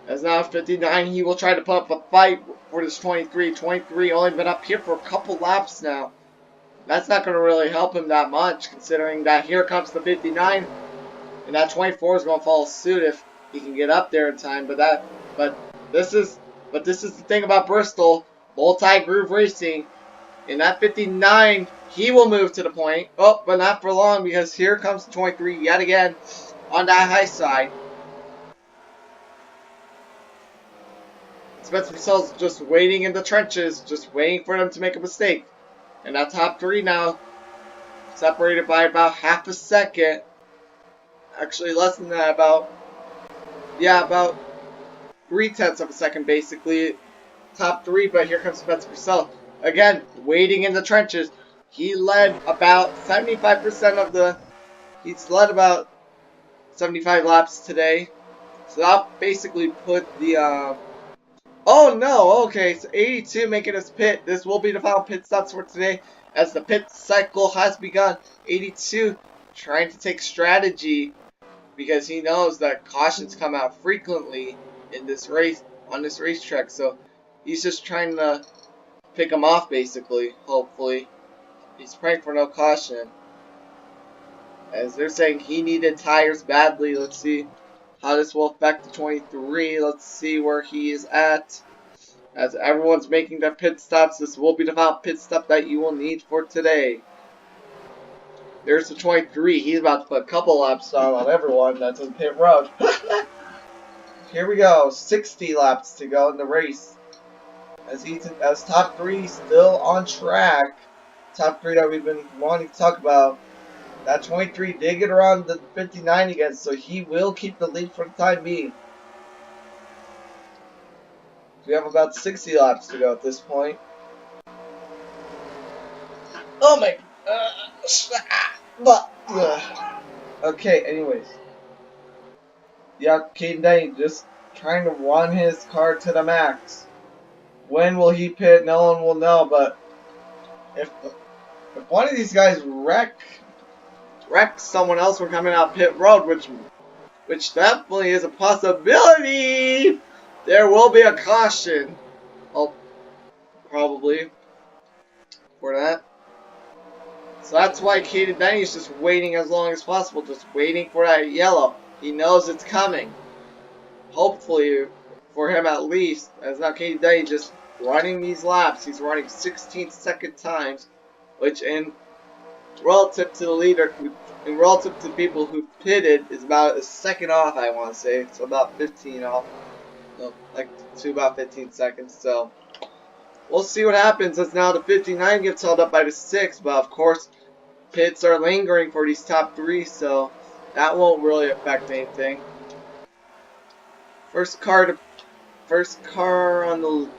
As now 59, he will try to put up a fight for this 23. 23 only been up here for a couple laps now. That's not going to really help him that much, considering that here comes the 59, and that 24 is going to follow suit if he can get up there in time. But this is the thing about Bristol, multi-groove racing. In that 59, he will move to the point. Oh, but not for long, because here comes the 23 yet again on that high side. Spencer Purcell's just waiting in the trenches, just waiting for them to make a mistake. And that top 3 now, separated by about half a second. Actually, less than that, about 3/10 of a second, basically. Top 3, but here comes Spencer Purcell. Again, waiting in the trenches. He led about 75% of the... He's led about 75 laps today. So that basically put the... Oh no, okay, so 82 making us pit. This will be the final pit stops for today as the pit cycle has begun. 82 trying to take strategy because he knows that cautions come out frequently in this race, on this racetrack. So he's just trying to pick them off basically, hopefully. He's praying for no caution. As they're saying he needed tires badly. Let's see how this will affect the 23. Let's see where he is at. As everyone's making their pit stops, this will be the final pit stop that you will need for today. There's the 23. He's about to put a couple laps on everyone that's in pit road. Here we go. 60 laps to go in the race. As top 3 still on track. Top 3 that we've been wanting to talk about. That 23 did get around the 59 again, so he will keep the lead for the time being. We have about 60 laps to go at this point. Oh my... Okay, anyways. Yeah, Caden Denny just trying to run his car to the max. When will he pit? No one will know, but if one of these guys wrecks someone else when coming out pit road, which definitely is a possibility, there will be a caution. Oh, probably for that. So that's why Caden Denny is just waiting as long as possible, just waiting for that yellow. He knows it's coming. Hopefully, for him at least, as now Caden Denny just running these laps. He's running 16-second times, which in relative to the leader, in relative to people who pitted, is about a second off, I want to say. So about 15 off. No, like to about 15 seconds. So we'll see what happens as now the 59 gets held up by the 6. But of course, pits are lingering for these top 3, so that won't really affect anything. First car on the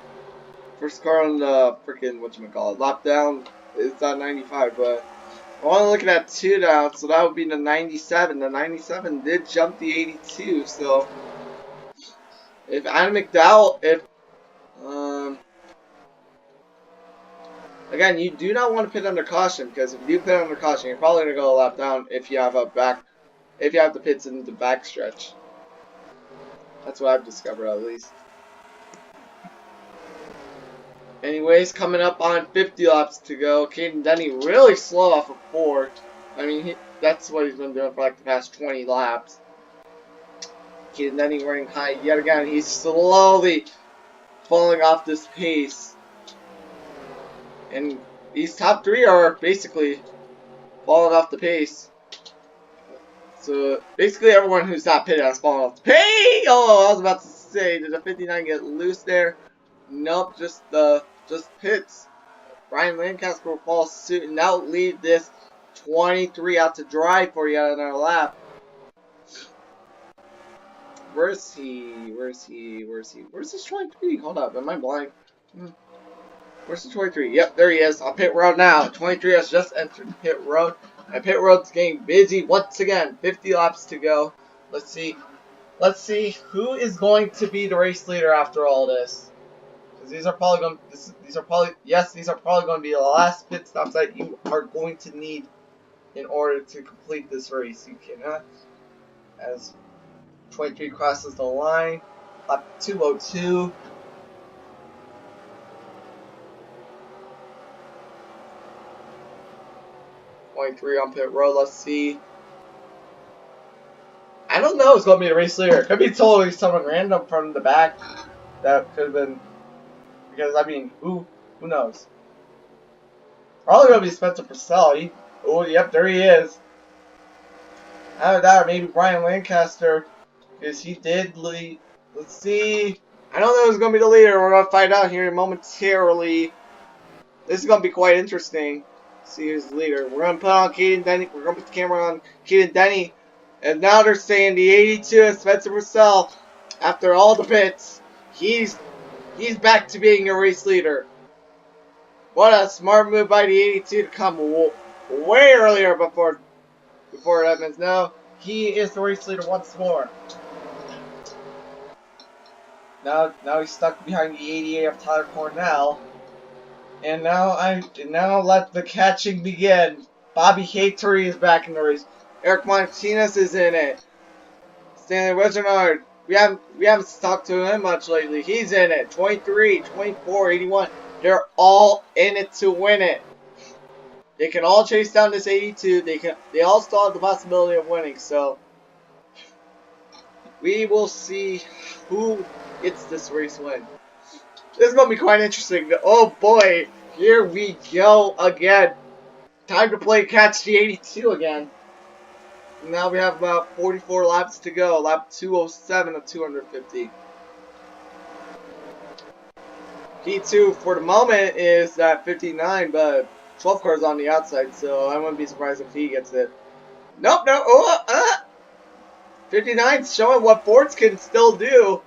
freaking whatchamacallit, lap down is at 95, but we're only looking at 2 down, so that would be the 97. The 97 did jump the 82, so if Adam McDowell, again, you do not want to pit under caution, because if you do pit under caution, you're probably gonna go a lap down if you have the pits in the back stretch. That's what I've discovered, at least. Anyways, coming up on 50 laps to go. Caden Denny really slow off of 4. I mean, that's what he's been doing for like the past 20 laps. Caden Denny running high yet again. He's slowly falling off this pace. And these top 3 are basically falling off the pace. So basically everyone who's not pitted has fallen off the pay. Oh, I was about to say, did the 59 get loose there? Nope, just pits. Brian Lancaster will follow suit and now lead this 23 out to dry for yet another lap. Where's he? Where's this 23? Hold up, am I blind? Where's the 23? Yep, there he is on pit road now. 23 has just entered pit road. And pit road's getting busy once again. 50 laps to go. Let's see who is going to be the race leader after all this. Because these are probably going to be the last pit stops that you are going to need in order to complete this race. You cannot, as 23 crosses the line, lap 202. On pit road. Let's see. I don't know who's going to be the race leader. It could be totally someone random from the back. That could have been. Because, I mean, who knows? Probably going to be Spencer Purcell. Oh, yep, there he is. Either that or maybe Brian Lancaster. Because he did lead. Let's see. I don't know who's going to be the leader. We're going to find out here momentarily. This is going to be quite interesting. See who's the leader. We're going to put on Caden Denny. We're going to put the camera on Caden Denny. And now they're saying the 82 is Spencer Purcell. After all the pits, he's back to being a race leader. What a smart move by the 82 to come way earlier before Edmonds. No, he is the race leader once more. Now he's stuck behind the 88 of Tyler Cornell. And now let the catching begin. Bobby Haytery is back in the race. Eric Martinez is in it. Stanley Wisenard, we haven't talked to him much lately. He's in it. 23, 24, 81. They're all in it to win it. They can all chase down this 82. They all still have the possibility of winning. So we will see who gets this race win. This is going to be quite interesting. Oh boy, here we go again. Time to play catch the 82 again. Now we have about 44 laps to go. Lap 207 of 250. P2 for the moment is at 59, but 12 cars on the outside, so I wouldn't be surprised if he gets it. Nope, no. Oh, 59's showing what Fords can still do.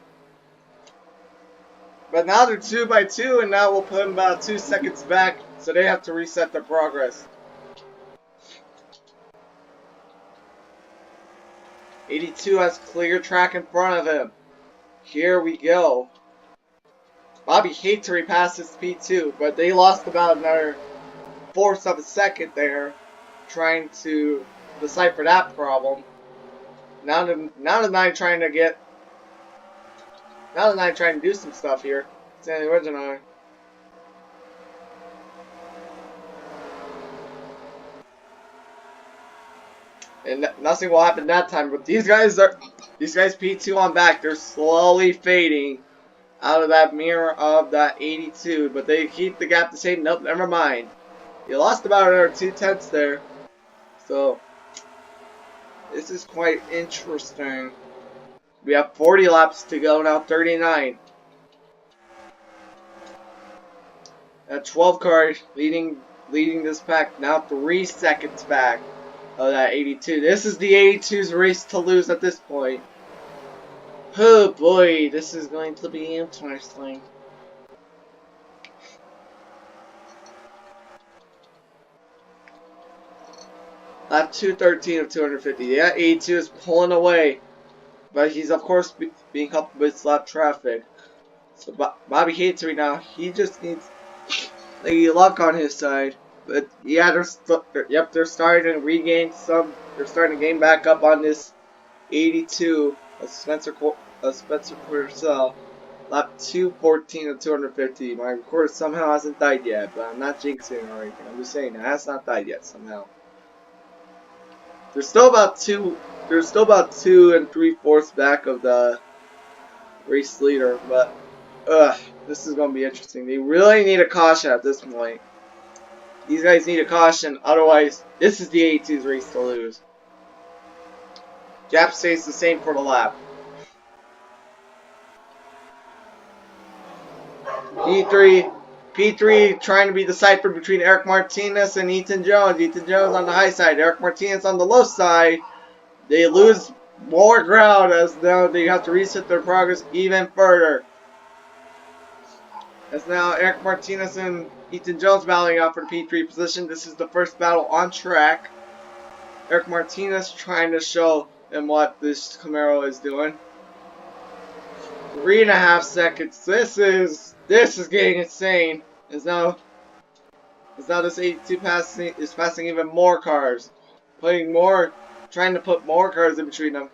But now they're 2 by 2, and now we'll put them about 2 seconds back, so they have to reset their progress. 82 has clear track in front of him. Here we go. Bobby Haytery passes P2, but they lost about another 1/4 of a second there, trying to decipher that problem. Now the 9 trying to do some stuff here. Stanley Wisenard. And nothing will happen that time. But these guys P2 on back. They're slowly fading out of that mirror of that 82. But they keep the gap the same. Nope, never mind. You lost about another 2/10 there. So this is quite interesting. We have 40 laps to go now. 39. That 12 car leading this pack now 3 seconds back of that 82. This is the 82's race to lose at this point. Oh boy, this is going to be interesting. Lap 213 of 250. Yeah, 82 is pulling away, but he's of course being coupled with lap traffic. So Bobby Haytery now, he just needs luck on his side. But yeah, they're starting to regain some. They're starting to gain back up on this 82 of Spencer Purcell. Lap 214 of 250. My recorder somehow hasn't died yet, but I'm not jinxing or anything. I'm just saying it has not died yet somehow. There's still about 2 and 3/4 back of the race leader, but this is gonna be interesting. They really need a caution at this point. These guys need a caution, otherwise this is the 82's race to lose. Gap stays the same for the lap. P3 trying to be deciphered between Eric Martinez and Ethan Jones. Ethan Jones on the high side, Eric Martinez on the low side. They lose more ground as now they have to reset their progress even further. As now Eric Martinez and Ethan Jones battling out for the P3 position. This is the first battle on track. Eric Martinez trying to show them what this Camaro is doing. 3.5 seconds. This is getting insane. As now this 82 is passing even more cars, trying to put more cars in between them.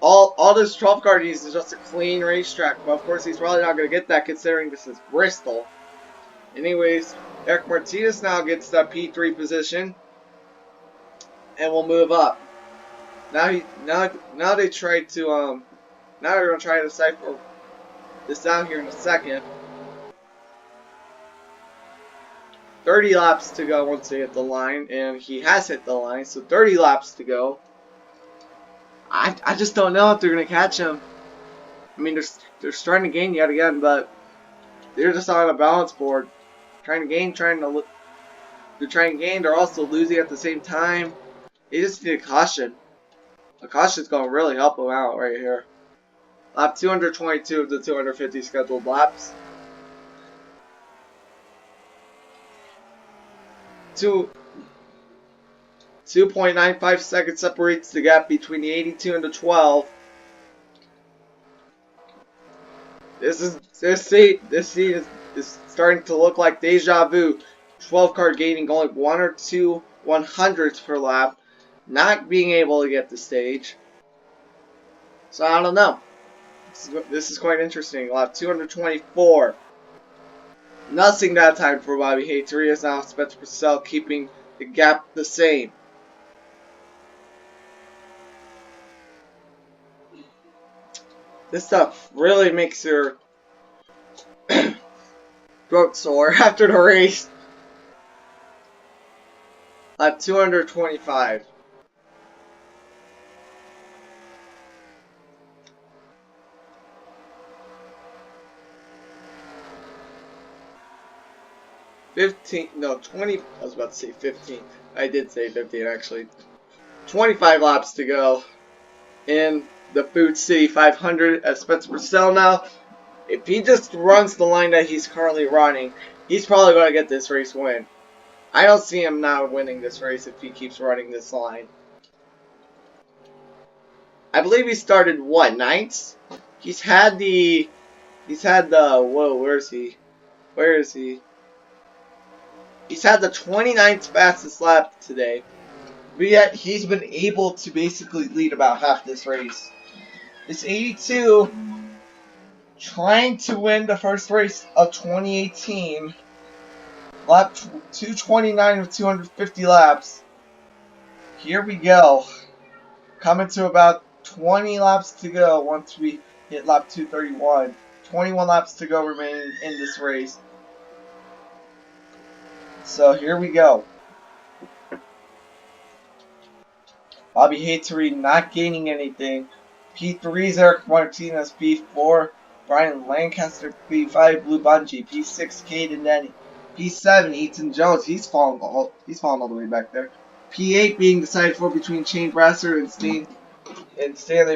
All this 12 car needs is just a clean racetrack, but of course he's probably not going to get that considering this is Bristol. Anyways, Eric Martinez now gets that P3 position, and will move up. Now they try to now they're going to try to decipher this out here in a second. 30 laps to go once they hit the line, and he has hit the line, so 30 laps to go. I just don't know if they're going to catch him. I mean, they're starting to gain yet again, but they're just on a balance board. They're trying to gain, they're also losing at the same time. They just need a caution. A caution is going to really help them out right here. Lap 222 of the 250 scheduled laps. 2.95 seconds separates the gap between the 82 and the 12. This seat is starting to look like deja vu. 12 car gaining only 1 or 2 100ths per lap, not being able to get the stage. So I don't know. This is quite interesting. Lap 224. Nothing that time for Bobby Hayter. Is now Spencer Purcell keeping the gap the same. This stuff really makes your throat sore after the race. Lap 225. I was about to say 15. I did say 15 actually. 25 laps to go in the Food City 500 at Spencer Purcell now. If he just runs the line that he's currently running, he's probably going to get this race win. I don't see him now winning this race if he keeps running this line. I believe he started what, 9th? He's had the whoa, where is he? He's had the 29th fastest lap today, but yet he's been able to basically lead about half this race. This 82 trying to win the first race of 2018. Lap 229 of 250 laps. Here we go. Coming to about 20 laps to go once we hit lap 231. 21 laps to go remaining in this race. So here we go. Bobby Hayter not gaining anything. P3's Eric Martinez. P4 Brian Lancaster. P5 Blue Bungee. P6 Caden Denny. P7 Ethan Jones. He's fallen all the way back there. P8 being decided for between Shane Brasser and Stanley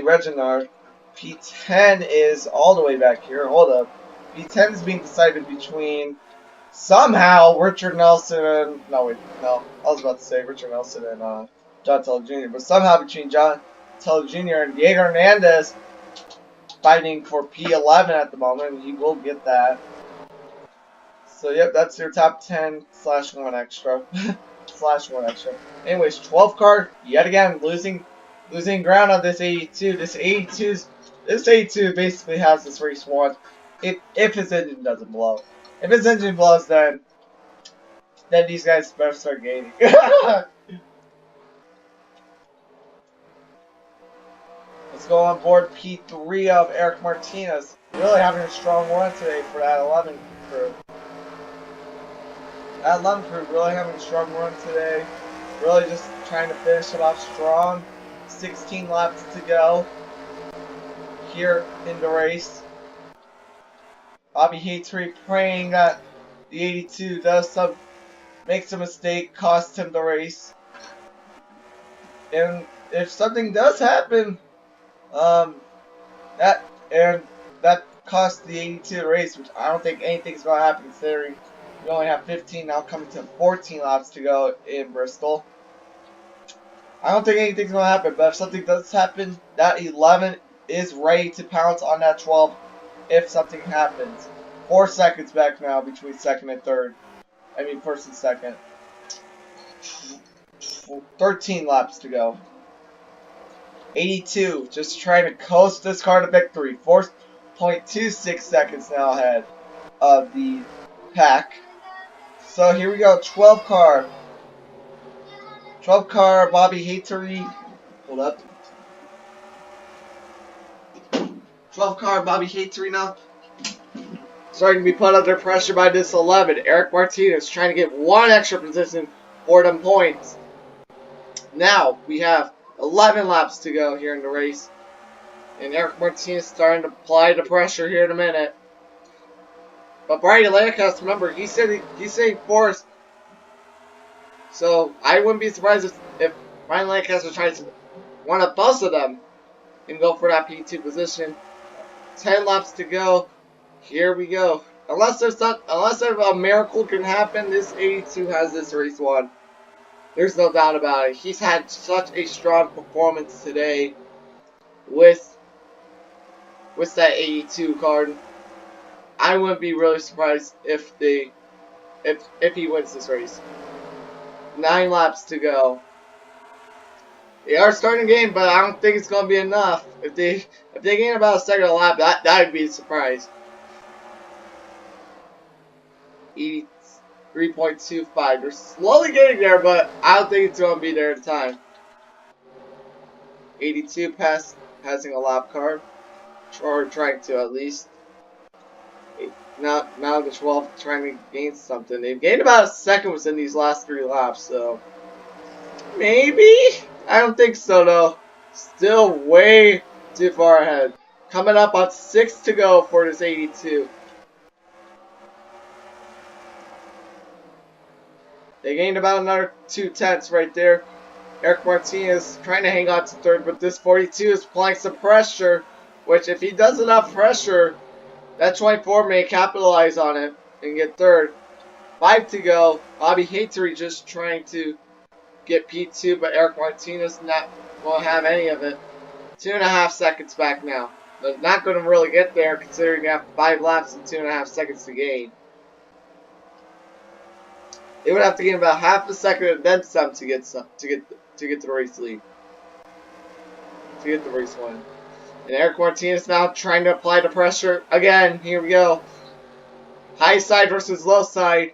Reginard. P10 is all the way back here. Hold up. P10 is being decided between somehow Richard Nelson and I was about to say Richard Nelson and John Teller Jr. But somehow between John Teller Jr. and Diego Hernandez fighting for P11 at the moment. He will get that. So yep, that's your top 10 / 1 extra. / 1 extra. Anyways, 12 car yet again losing ground on this 82. This 82 basically has this race won if his engine doesn't blow. If his engine blows, then these guys better start gaining. Let's go on board P3 of Eric Martinez. Really having a strong run today for that 11 crew. That 11 crew really having a strong run today. Really just trying to finish it off strong. 16 laps to go here in the race. Bobby Haytree praying that the 82 makes a mistake, costs him the race. And if something does happen, that costs the 82 the race, which I don't think anything's gonna happen considering we only have 15 now, coming to 14 laps to go in Bristol. I don't think anything's gonna happen, but if something does happen, that 11 is ready to pounce on that 12 if something happens. 4 seconds back now between second and third. I mean first and second. 13 laps to go. 82 just trying to coast this car to victory. 4.26 seconds now ahead of the pack. So here we go. 12 car. 12 car Bobby Haytree. Hold up. 12 car Bobby Haytree now. Starting to be put under pressure by this 11. Eric Martinez trying to get one extra position for them points. Now we have 11 laps to go here in the race. And Eric Martinez starting to apply the pressure here in a minute. But Brian Lancaster, remember, he said fourth. So I wouldn't be surprised if Brian Lancaster tries to one up both of them and go for that P2 position. 10 laps to go. Here we go. Unless a miracle can happen, this 82 has this race won. There's no doubt about it. He's had such a strong performance today with that 82 card. I wouldn't be really surprised if he wins this race. 9 laps to go. They are starting the game, but I don't think it's gonna be enough. If they gain about a second a lap, that would be a surprise. 83.25. They're slowly getting there, but I don't think it's gonna be there in time. 82 passing a lap car, or trying to at least. Now the 12 trying to gain something. They've gained about a second within these last 3 laps, so maybe? I don't think so though. Still way too far ahead. Coming up on 6 to go for this 82. They gained about another 2/10 right there. Eric Martinez trying to hang on to third, but this 42 is applying some pressure, which if he does enough pressure, that 24 may capitalize on it and get third. 5 to go. Bobby Haytree just trying to get P2, but Eric Martinez not going to have any of it. 2.5 seconds back now. But not going to really get there considering you have 5 laps and 2.5 seconds to gain. They would have to gain about half a second and then some to get the race lead. To get the race win. And Eric Martinez now trying to apply the pressure again. Here we go. High side versus low side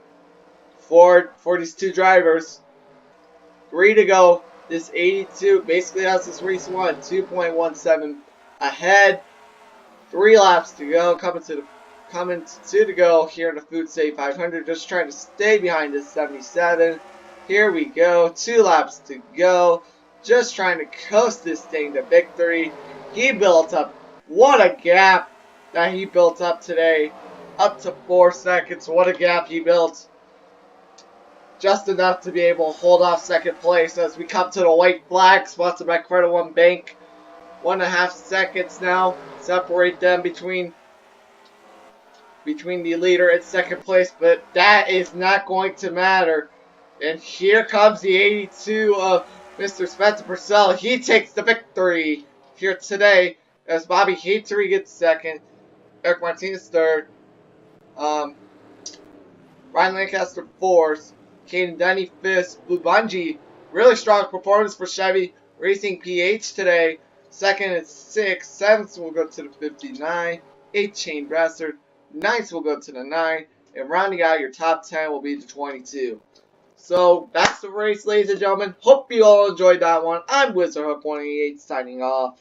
for these two drivers. 3 to go. This 82 basically has this race won. 2.17 ahead. 3 laps to go. Coming to 2 to go here in the Food Save 500. Just trying to stay behind this 77. Here we go. 2 laps to go. Just trying to coast this thing to victory. He built up. What a gap that he built up today. Up to 4 seconds. What a gap he built. Just enough to be able to hold off second place as we come to the white flag sponsored by Credit One Bank. 1.5 seconds now separate them between the leader and second place, but that is not going to matter. And here comes the 82 of Mr. Spencer Purcell. He takes the victory here today as Bobby Haytree gets second, Eric Martinez third, Ryan Lancaster fourth, Caden Denny fifth, Blue Bungee, really strong performance for Chevy Racing PH today. Second and 6th, 7th will go to the 59, 8th Shane Brassard, 9th will go to the 9, and rounding out your top 10 will be the 22. So that's the race, ladies and gentlemen. Hope you all enjoyed that one. I'm Wizard Hook 188 signing off.